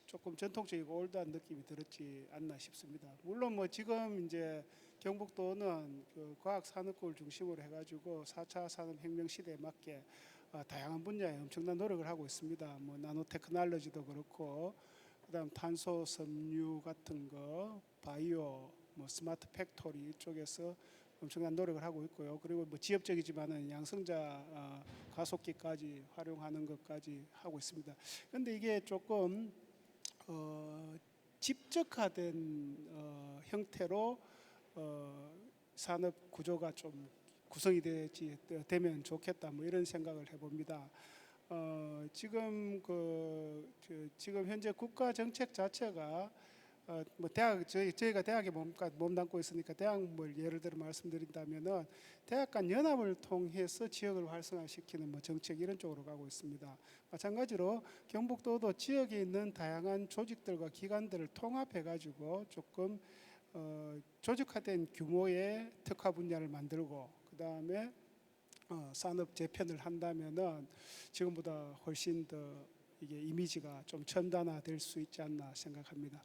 Speaker 2: 조금 전통적이고 올드한 느낌이 들었지 않나 싶습니다. 물론 뭐 지금 이제 경북도는 그 과학산업국을 중심으로 해가지고 4차 산업혁명 시대에 맞게 다양한 분야에 엄청난 노력을 하고 있습니다. 뭐 나노테크놀로지도 그렇고, 그다음 탄소 섬유 같은 거, 바이오, 뭐 스마트 팩토리 이쪽에서 엄청난 노력을 하고 있고요. 그리고 뭐 지역적이지만은 양성자 가속기까지 활용하는 것까지 하고 있습니다. 그런데 이게 조금 집적화된 형태로 산업 구조가 좀 구성이 되면 좋겠다, 뭐 이런 생각을 해봅니다. 지금 지금 현재 국가 정책 자체가 뭐 대학 저희가 대학에 몸담고 있으니까 대학 뭐 예를 들어 말씀드린다면은 대학 간 연합을 통해서 지역을 활성화시키는 뭐 정책 이런 쪽으로 가고 있습니다. 마찬가지로 경북도도 지역에 있는 다양한 조직들과 기관들을 통합해 가지고 조금 조직화된 규모의 특화 분야를 만들고, 그 다음에 산업 재편을 한다면은 지금보다 훨씬 더 이게 이미지가 좀 첨단화될 수 있지 않나 생각합니다.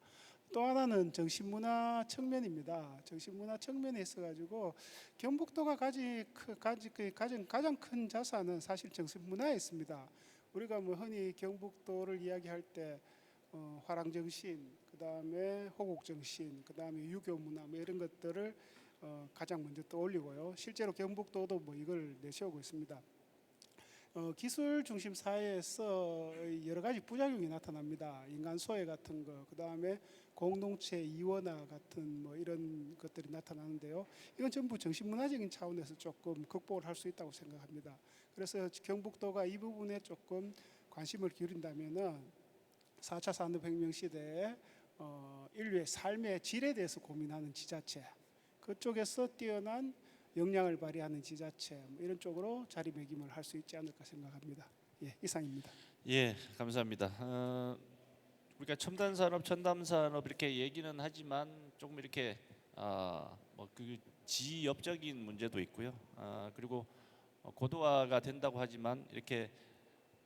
Speaker 2: 또 하나는 정신문화 측면입니다. 정신문화 측면에 있어가지고 경북도가 가진 가장 큰 자산은 사실 정신문화에 있습니다. 우리가 뭐 흔히 경북도를 이야기할 때 화랑정신, 그 다음에 호국정신, 그 다음에 유교문화 뭐 이런 것들을 가장 먼저 떠올리고요. 실제로 경북도도 뭐 이걸 내세우고 있습니다. 기술 중심 사회에서 여러 가지 부작용이 나타납니다. 인간 소외 같은 거, 그 다음에 공동체 이원화 같은 뭐 이런 것들이 나타나는데요. 이건 전부 정신문화적인 차원에서 조금 극복을 할 수 있다고 생각합니다. 그래서 경북도가 이 부분에 조금 관심을 기울인다면은 4차 산업혁명 시대에 인류의 삶의 질에 대해서 고민하는 지자체, 그쪽에서 뛰어난 역량을 발휘하는 지자체 뭐 이런 쪽으로 자리매김을 할 수 있지 않을까 생각합니다. 예, 이상입니다.
Speaker 1: 예, 감사합니다. 우리가 첨단 산업, 첨단 산업 이렇게 얘기는 하지만 조금 이렇게 뭐그 지역적인 문제도 있고요. 그리고 고도화가 된다고 하지만 이렇게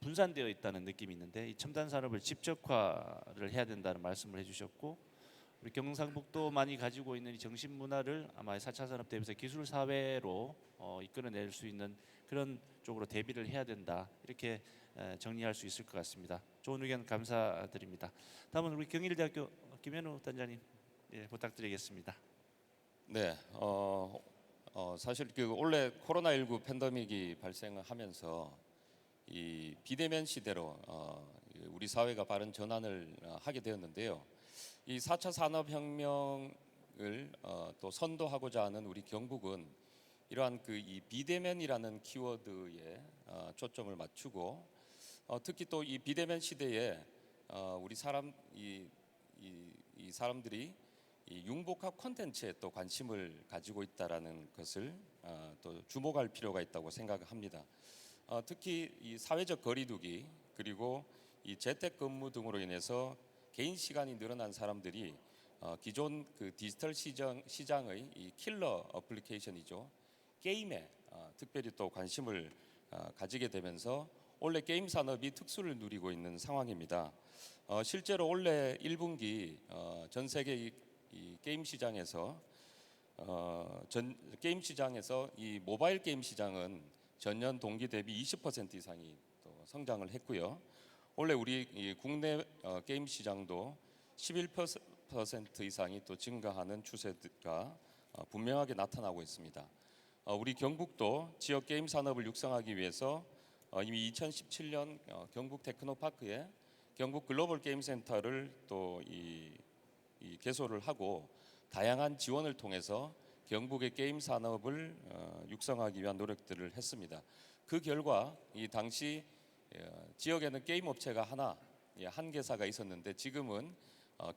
Speaker 1: 분산되어 있다는 느낌이 있는데, 이 첨단 산업을 집적화를 해야 된다는 말씀을 해주셨고, 우리 경상북도만이 가지고 있는 이 정신 문화를 아마 4차 산업 대비해서 기술 사회로 이끌어낼 수 있는 그런 쪽으로 대비를 해야 된다, 이렇게 정리할 수 있을 것 같습니다. 좋은 의견 감사드립니다. 다음은 우리 경일대학교 김현우 단장님, 예, 부탁드리겠습니다.
Speaker 3: 네, 사실 그 올해 코로나19 팬데믹이 발생하면서 이 비대면 시대로 우리 사회가 빠른 전환을 하게 되었는데요. 이 4차 산업혁명을 또 선도하고자 하는 우리 경북은 이러한 그 이 비대면이라는 키워드에 초점을 맞추고, 특히 또 이 비대면 시대에 우리 이 사람들이 이 융복합 콘텐츠에 또 관심을 가지고 있다라는 것을 또 주목할 필요가 있다고 생각합니다. 특히 이 사회적 거리두기, 그리고 이 재택근무 등으로 인해서 개인 시간이 늘어난 사람들이 기존 그 디지털 시장의 이 킬러 어플리케이션이죠, 게임에 특별히 또 관심을 가지게 되면서 올해 게임 산업이 특수를 누리고 있는 상황입니다. 실제로 올해 1분기 전 세계 이 게임 시장에서 이 모바일 게임 시장은 전년 동기 대비 20% 이상이 또 성장을 했고요. 올해 우리 이 국내 게임 시장도 11% 이상이 또 증가하는 추세가 분명하게 나타나고 있습니다. 우리 경북도 지역 게임 산업을 육성하기 위해서 이미 2017년 경북 테크노파크에 경북 글로벌 게임 센터를 또 개소를 하고 다양한 지원을 통해서 경북의 게임 산업을 육성하기 위한 노력들을 했습니다. 그 결과 이 당시 지역에는 게임 업체가 한 개사가 있었는데 지금은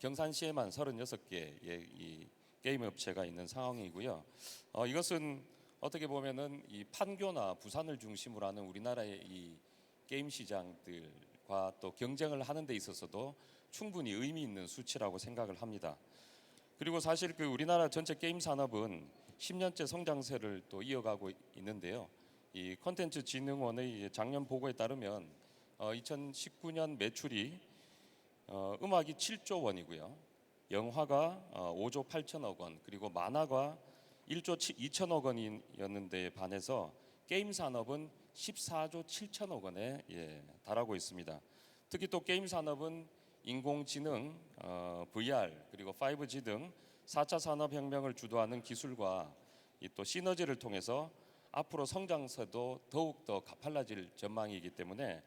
Speaker 3: 경산시에만 36개의 이 게임 업체가 있는 상황이고요. 이것은 어떻게 보면은 이 판교나 부산을 중심으로 하는 우리나라의 이 게임 시장들과 또 경쟁을 하는 데 있어서도 충분히 의미 있는 수치라고 생각을 합니다. 그리고 사실 그 우리나라 전체 게임 산업은 10년째 성장세를 또 이어가고 있는데요. 이 콘텐츠진흥원의 작년 보고에 따르면 2019년 매출이 음악이 7조 원이고요. 영화가 5조 8천억 원, 그리고 만화가 1조 2천억 원이었는데 반해서 게임 산업은 14조 7천억 원에 달하고 있습니다. 특히 또 게임 산업은 인공지능, VR 그리고 5G 등 4차 산업혁명을 주도하는 기술과 또 시너지를 통해서 앞으로 성장세도 더욱 더 가팔라질 전망이기 때문에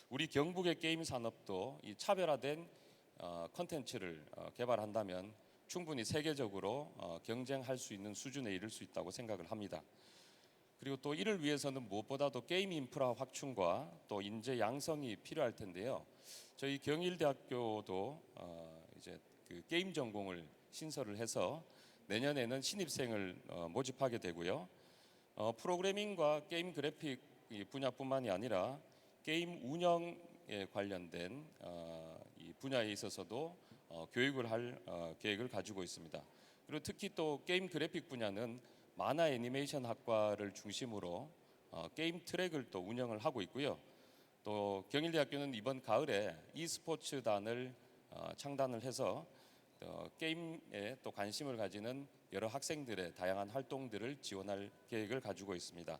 Speaker 3: 우리 경북의 게임 산업도 이 차별화된 콘텐츠를 개발한다면 충분히 세계적으로 경쟁할 수 있는 수준에 이를 수 있다고 생각을 합니다. 그리고 또 이를 위해서는 무엇보다도 게임 인프라 확충과 또 인재 양성이 필요할 텐데요. 저희 경일대학교도 이제 그 게임 전공을 신설을 해서 내년에는 신입생을 모집하게 되고요. 프로그래밍과 게임 그래픽 분야뿐만이 아니라 게임 운영에 관련된 이 분야에 있어서도 교육을 할 계획을 가지고 있습니다. 그리고 특히 또 게임 그래픽 분야는 만화 애니메이션 학과를 중심으로 게임 트랙을 또 운영을 하고 있고요. 또 경일대학교는 이번 가을에 e스포츠단을 창단을 해서 게임에 또 관심을 가지는 여러 학생들의 다양한 활동들을 지원할 계획을 가지고 있습니다.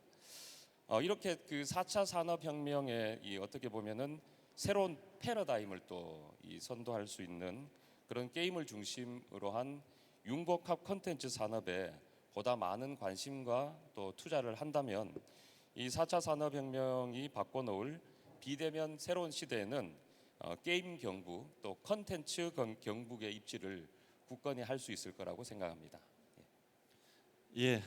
Speaker 3: 이렇게 그 4차 산업혁명에 어떻게 보면은 새로운 패러다임을 또 선도할 수 있는 그런 게임을 중심으로 한 융복합 콘텐츠 산업에 보다 많은 관심과 또 투자를 한다면 이 4차 산업혁명이 바꿔놓을 비대면 새로운 시대에는 게임 경북 또 콘텐츠 경북의 입지를 굳건히 할 수 있을 거라고 생각합니다.
Speaker 1: 예,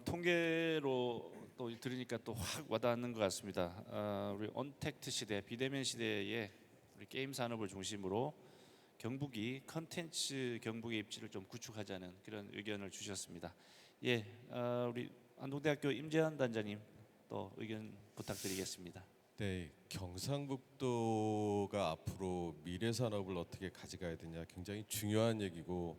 Speaker 1: 통계로 또 들으니까 또 확 와닿는 것 같습니다. 우리 언택트 시대, 비대면 시대에 우리 게임 산업을 중심으로 경북이 컨텐츠 경북의 입지를 좀 구축하자는 그런 의견을 주셨습니다. 예, 우리 안동대학교 임재환 단장님 또 의견 부탁드리겠습니다.
Speaker 6: 네, 경상북도가 앞으로 미래 산업을 어떻게 가져가야 되냐 굉장히 중요한 얘기고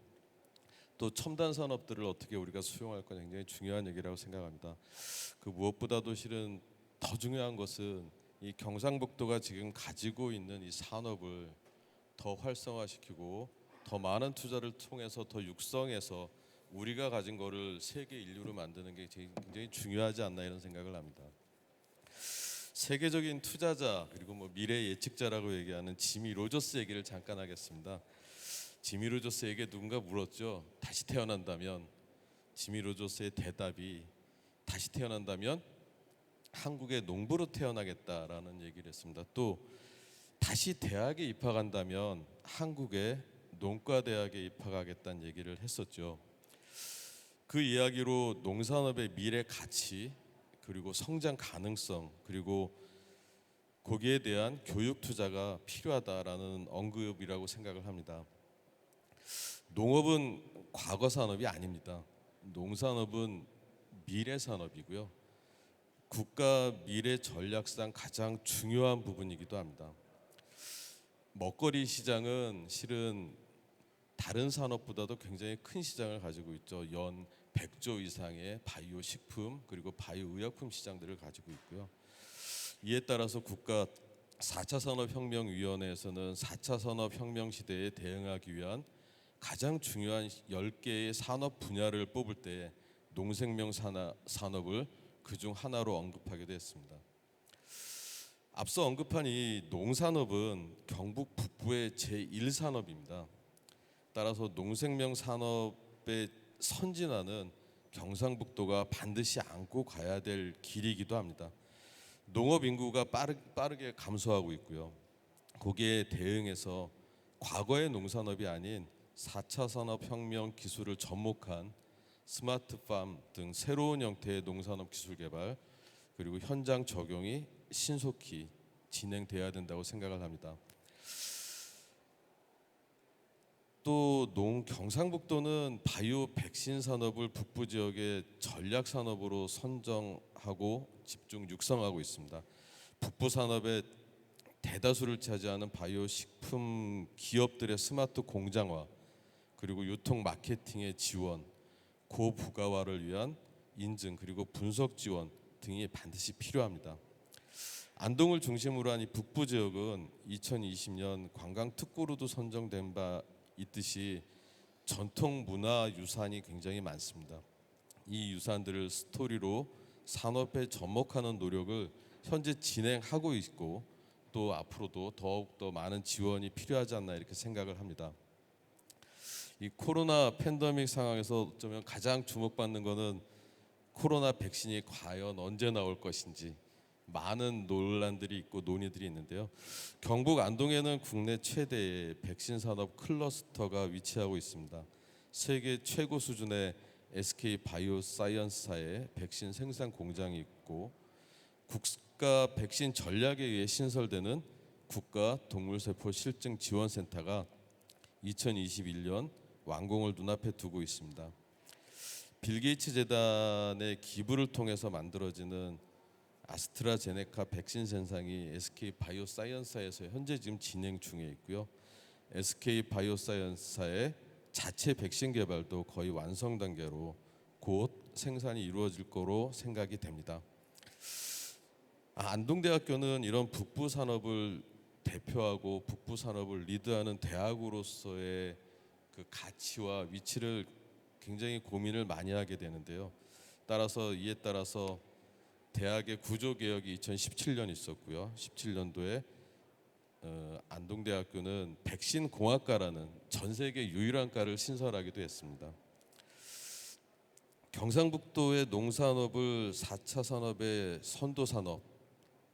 Speaker 6: 또 첨단 산업들을 어떻게 우리가 수용할 건 굉장히 중요한 얘기라고 생각합니다. 그 무엇보다도 실은 더 중요한 것은 이 경상북도가 지금 가지고 있는 이 산업을 더 활성화시키고 더 많은 투자를 통해서 더 육성해서 우리가 가진 거를 세계 인류로 만드는 게 굉장히 중요하지 않나 이런 생각을 합니다. 세계적인 투자자 그리고 뭐 미래 예측자라고 얘기하는 지미 로저스 얘기를 잠깐 하겠습니다. 지미 로저스에게 누군가 물었죠. 다시 태어난다면 지미 로저스의 대답이 다시 태어난다면 한국의 농부로 태어나겠다라는 얘기를 했습니다. 또 다시 대학에 입학한다면 한국의 농과대학에 입학하겠다는 얘기를 했었죠. 그 이야기로 농산업의 미래 가치 그리고 성장 가능성 그리고 거기에 대한 교육 투자가 필요하다라는 언급이라고 생각을 합니다. 농업은 과거 산업이 아닙니다. 농산업은 미래 산업이고요. 국가 미래 전략상 가장 중요한 부분이기도 합니다. 먹거리 시장은 실은 다른 산업보다도 굉장히 큰 시장을 가지고 있죠. 연 100조 이상의 바이오 식품 그리고 바이오 의약품 시장들을 가지고 있고요. 이에 따라서 국가 4차 산업혁명위원회에서는 4차 산업혁명 시대에 대응하기 위한 가장 중요한 10개의 산업 분야를 뽑을 때 농생명 산업을 그중 하나로 언급하기도 했습니다. 앞서 언급한 이 농산업은 경북 북부의 제1산업입니다. 따라서 농생명 산업의 선진화는 경상북도가 반드시 안고 가야 될 길이기도 합니다. 농업 인구가 빠르게 감소하고 있고요. 거기에 대응해서 과거의 농산업이 아닌 4차 산업혁명 기술을 접목한 스마트팜 등 새로운 형태의 농산업 기술 개발 그리고 현장 적용이 신속히 진행돼야 된다고 생각을 합니다. 또 경상북도는 바이오 백신 산업을 북부 지역의 전략 산업으로 선정하고 집중 육성하고 있습니다. 북부 산업의 대다수를 차지하는 바이오 식품 기업들의 스마트 공장화 그리고 유통 마케팅의 지원 고부가화를 위한 인증 그리고 분석 지원 등이 반드시 필요합니다. 안동을 중심으로 한 이 북부 지역은 2020년 관광 특구로도 선정된 바 있듯이 전통 문화 유산이 굉장히 많습니다. 이 유산들을 스토리로 산업에 접목하는 노력을 현재 진행하고 있고 또 앞으로도 더욱더 많은 지원이 필요하지 않나 이렇게 생각을 합니다. 이 코로나 팬데믹 상황에서 어쩌면 가장 주목받는 것은 코로나 백신이 과연 언제 나올 것인지 많은 논란들이 있고 논의들이 있는데요. 경북 안동에는 국내 최대의 백신 산업 클러스터가 위치하고 있습니다. 세계 최고 수준의 SK 바이오사이언스사의 백신 생산 공장이 있고 국가 백신 전략에 의해 신설되는 국가 동물세포 실증 지원센터가 2021년 완공을 눈앞에 두고 있습니다. 빌 게이츠 재단의 기부를 통해서 만들어지는 아스트라제네카 백신 생산이 SK 바이오사이언스사에서 현재 지금 진행 중에 있고요. SK 바이오사이언스사의 자체 백신 개발도 거의 완성 단계로 곧 생산이 이루어질 거로 생각이 됩니다. 안동대학교는 이런 북부 산업을 대표하고 북부 산업을 리드하는 대학으로서의 그 가치와 위치를 굉장히 고민을 많이 하게 되는데요. 이에 따라서 대학의 구조 개혁이 2017년 있었고요. 17년도에 안동대학교는 백신 공학과라는 전 세계 유일한 과를 신설하기도 했습니다. 경상북도의 농산업을 4차 산업의 선도 산업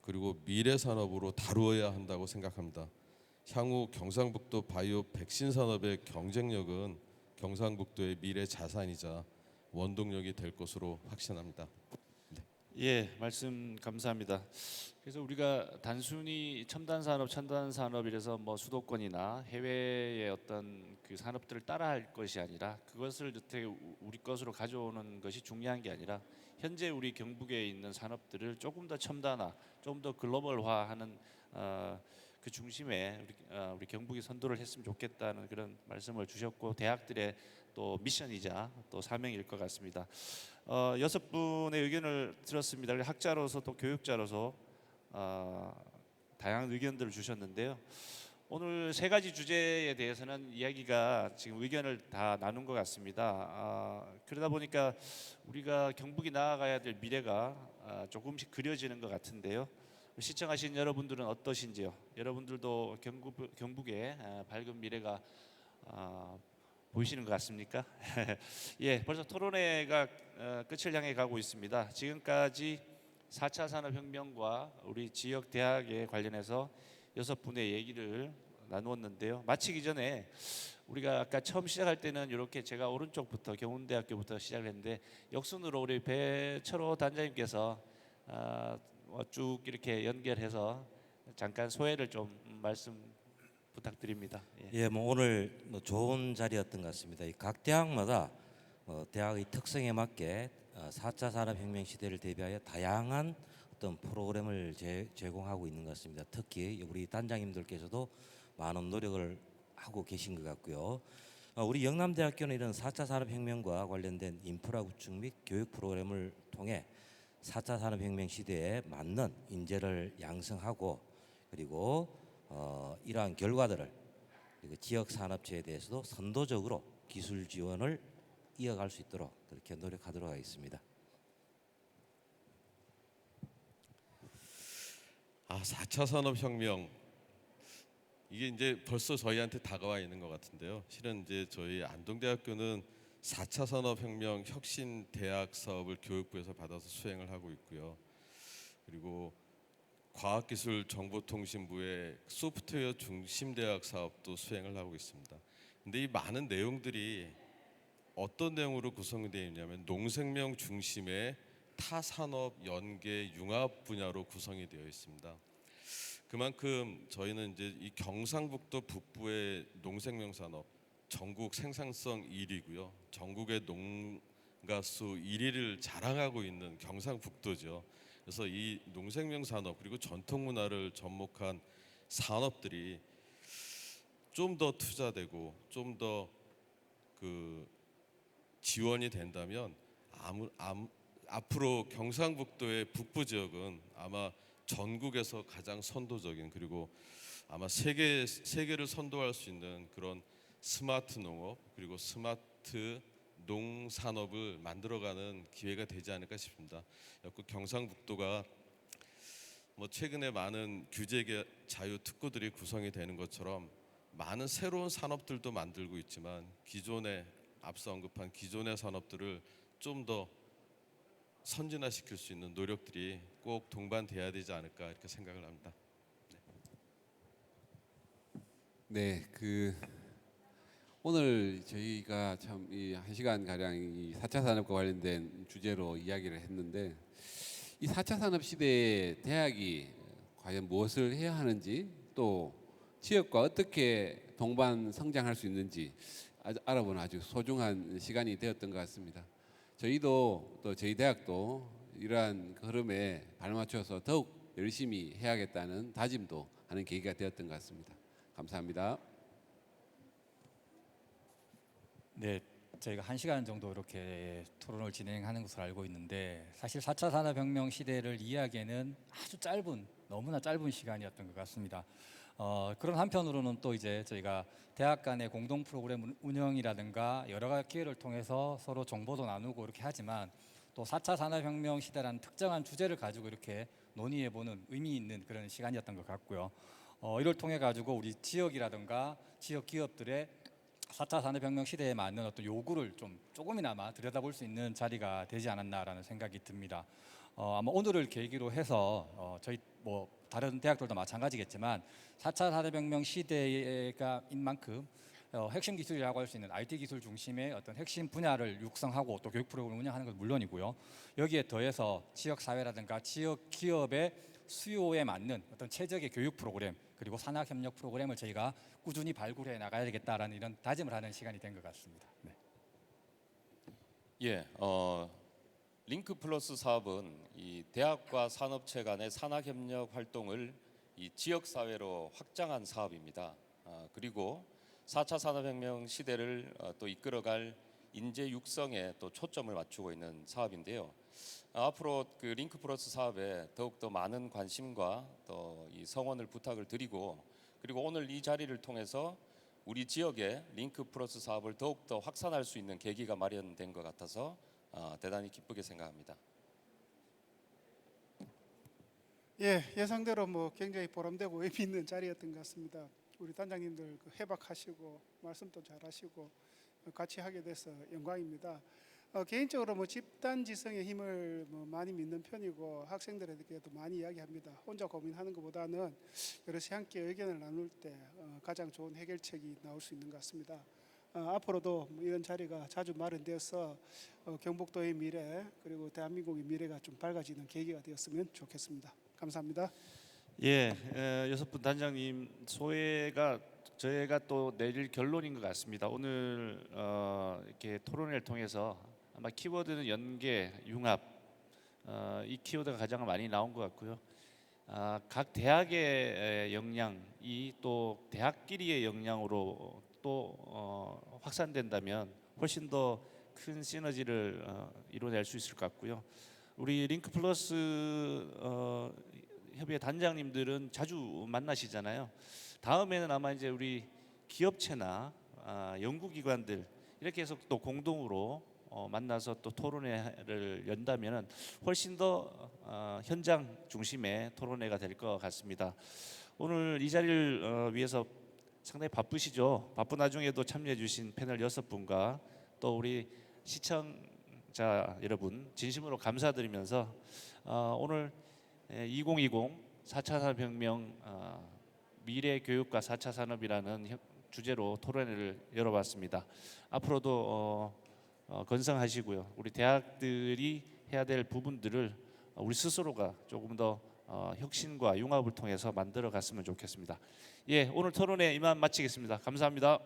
Speaker 6: 그리고 미래 산업으로 다루어야 한다고 생각합니다. 향후 경상북도 바이오 백신 산업의 경쟁력은 경상북도의 미래 자산이자 원동력이 될 것으로 확신합니다.
Speaker 1: 예, 말씀 감사합니다. 그래서 우리가 단순히 첨단 산업 이래서 뭐 수도권이나 해외의 어떤 그 산업들을 따라할 것이 아니라 그것을 어떻게 우리 것으로 가져오는 것이 중요한 게 아니라 현재 우리 경북에 있는 산업들을 조금 더 첨단화, 조금 더 글로벌화하는 그 중심에 우리 경북이 선도를 했으면 좋겠다는 그런 말씀을 주셨고 대학들의 또 미션이자 또 사명일 것 같습니다. 6분의 의견을 들었습니다. 학자로서 또 교육자로서 다양한 의견들을 주셨는데요. 오늘 세 가지 주제에 대해서는 이야기가 지금 의견을 다 나눈 것 같습니다. 그러다 보니까 우리가 경북이 나아가야 될 미래가 조금씩 그려지는 것 같은데요. 시청하신 여러분들은 어떠신지요? 여러분들도 경북의 밝은 미래가 보이시는 것 같습니까? 예, 벌써 토론회가 끝을 향해 가고 있습니다. 지금까지 4차 산업혁명과 우리 지역 대학에 관련해서 6분의 얘기를 나누었는데요. 마치기 전에 우리가 아까 처음 시작할 때는 이렇게 제가 오른쪽부터 경운대학교부터 시작을 했는데 역순으로 우리 배철호 단장님께서 쭉 이렇게 연결해서 잠깐 소회를 좀 말씀 부탁드립니다.
Speaker 7: 예, 뭐 오늘 좋은 자리였던 것 같습니다. 각 대학마다 대학의 특성에 맞게 4차 산업혁명 시대를 대비하여 다양한 어떤 프로그램을 제공하고 있는 것 같습니다. 특히 우리 단장님들께서도 많은 노력을 하고 계신 것 같고요. 우리 영남대학교는 이런 4차 산업혁명과 관련된 인프라 구축 및 교육 프로그램을 통해 4차 산업혁명 시대에 맞는 인재를 양성하고 그리고 이러한 결과들을 그리고 지역 산업체에 대해서도 선도적으로 기술 지원을 이어갈 수 있도록 그렇게 노력하도록 하겠습니다.
Speaker 6: 4차 산업혁명 이게 이제 벌써 저희한테 다가와 있는 것 같은데요. 실은 이제 저희 안동대학교는 4차 산업혁명 혁신 대학 사업을 교육부에서 받아서 수행을 하고 있고요. 그리고 과학기술정보통신부의 소프트웨어 중심 대학 사업도 수행을 하고 있습니다. 근데 이 많은 내용들이 어떤 내용으로 구성이 되어 있냐면 농생명 중심의 타산업 연계 융합 분야로 구성이 되어 있습니다. 그만큼 저희는 이제 이 경상북도 북부의 농생명 산업 전국 생산성 1위고요. 전국의 농가수 1위를 자랑하고 있는 경상북도죠. 그래서 이 농생명 산업 그리고 전통 문화를 접목한 산업들이 좀 더 투자되고 좀 더 그 지원이 된다면 앞으로 경상북도의 북부 지역은 아마 전국에서 가장 선도적인, 그리고 아마 세계를 선도할 수 있는 그런 스마트 농업, 그리고 스마트 농산업을 만들어가는 기회가 되지 않을까 싶습니다. 경상북도가 최근에 많은 규제 자유 특구들이 구성이 되는 것처럼 많은 새로운 산업들도 만들고 있지만, 앞서 언급한 기존의 산업들을 좀 더 선진화시킬 수 있는 노력들이 꼭 동반돼야 되지 않을까 이렇게 생각을 합니다.
Speaker 5: 네, 오늘 저희가 참 이 1시간 가량 이 4차 산업과 관련된 주제로 이야기를 했는데, 이 4차 산업 시대에 대학이 과연 무엇을 해야 하는지, 또 지역과 어떻게 동반 성장할 수 있는지 알아보는 아주 소중한 시간이 되었던 것 같습니다. 저희도 또 저희 대학도 이러한 흐름에 발맞춰서 더욱 열심히 해야겠다는 다짐도 하는 계기가 되었던 것 같습니다. 감사합니다.
Speaker 4: 네, 저희가 1시간 정도 이렇게 토론을 진행하는 것으로 알고 있는데, 사실 4차 산업혁명 시대를 이해하기에는 아주 너무나 짧은 시간이었던 것 같습니다. 그런 한편으로는 또 이제 저희가 대학 간의 공동 프로그램 운영이라든가 여러 가지 기회를 통해서 서로 정보도 나누고 이렇게 하지만, 또 4차 산업혁명 시대라는 특정한 주제를 가지고 이렇게 논의해보는 의미 있는 그런 시간이었던 것 같고요. 이를 통해 가지고 우리 지역이라든가 지역 기업들의 4차 산업혁명 시대에 맞는 어떤 요구를 조금이나마 들여다볼 수 있는 자리가 되지 않았나라는 생각이 듭니다. 아마 오늘을 계기로 해서 저희 다른 대학들도 마찬가지겠지만 4차 산업혁명 시대가인 만큼 핵심 기술이라고 할 수 있는 IT 기술 중심의 어떤 핵심 분야를 육성하고 또 교육 프로그램을 운영하는 건 물론이고요. 여기에 더해서 지역 사회라든가 지역 기업의 수요에 맞는 어떤 최적의 교육 프로그램, 그리고 산학 협력 프로그램을 저희가 꾸준히 발굴해 나가야 되겠다라는 이런 다짐을 하는 시간이 된 것 같습니다. 네.
Speaker 3: 예, 링크 플러스 사업은 이 대학과 산업체 간의 산학 협력 활동을 이 지역 사회로 확장한 사업입니다. 그리고 4차 산업혁명 시대를 또 이끌어갈 인재 육성에 또 초점을 맞추고 있는 사업인데요. 앞으로 그 링크 플러스 사업에 더욱더 많은 관심과 또 이 성원을 부탁을 드리고, 그리고 오늘 이 자리를 통해서 우리 지역의 링크 플러스 사업을 더욱더 확산할 수 있는 계기가 마련된 것 같아서 대단히 기쁘게 생각합니다.
Speaker 2: 예, 예상대로 굉장히 보람되고 의미 있는 자리였던 것 같습니다. 우리 단장님들 해박하시고 말씀도 잘하시고 같이 하게 돼서 영광입니다. 개인적으로 집단지성의 힘을 많이 믿는 편이고 학생들에게도 많이 이야기합니다. 혼자 고민하는 것보다는 여럿이 함께 의견을 나눌 때 가장 좋은 해결책이 나올 수 있는 것 같습니다. 앞으로도 이런 자리가 자주 마련되어서 경북도의 미래, 그리고 대한민국의 미래가 좀 밝아지는 계기가 되었으면 좋겠습니다. 감사합니다.
Speaker 1: 예, 6분 단장님 소회가 저희가 또 내릴 결론인 것 같습니다. 오늘 이렇게 토론회를 통해서 아마 키워드는 연계, 융합, 이 키워드가 가장 많이 나온 것 같고요. 각 대학의 역량이 또 대학끼리의 역량으로 또 확산된다면 훨씬 더 큰 시너지를 이뤄낼 수 있을 것 같고요. 우리 링크 플러스 협의회 단장님들은 자주 만나시잖아요. 다음에는 아마 이제 우리 기업체나 연구기관들 이렇게 해서 또 공동으로 만나서 또 토론회를 연다면 훨씬 더 현장 중심의 토론회가 될 것 같습니다. 오늘 이 자리를 위해서 상당히 바쁘시죠. 바쁜 와중에도 참여해 주신 패널 6분과 또 우리 시청자 여러분 진심으로 감사드리면서 오늘 2020 4차 산업혁명 미래 교육과 4차 산업이라는 주제로 토론회를 열어봤습니다. 앞으로도 건성하시고요. 우리 대학들이 해야 될 부분들을 우리 스스로가 조금 더 혁신과 융합을 통해서 만들어 갔으면 좋겠습니다. 예, 오늘 토론회 이만 마치겠습니다. 감사합니다.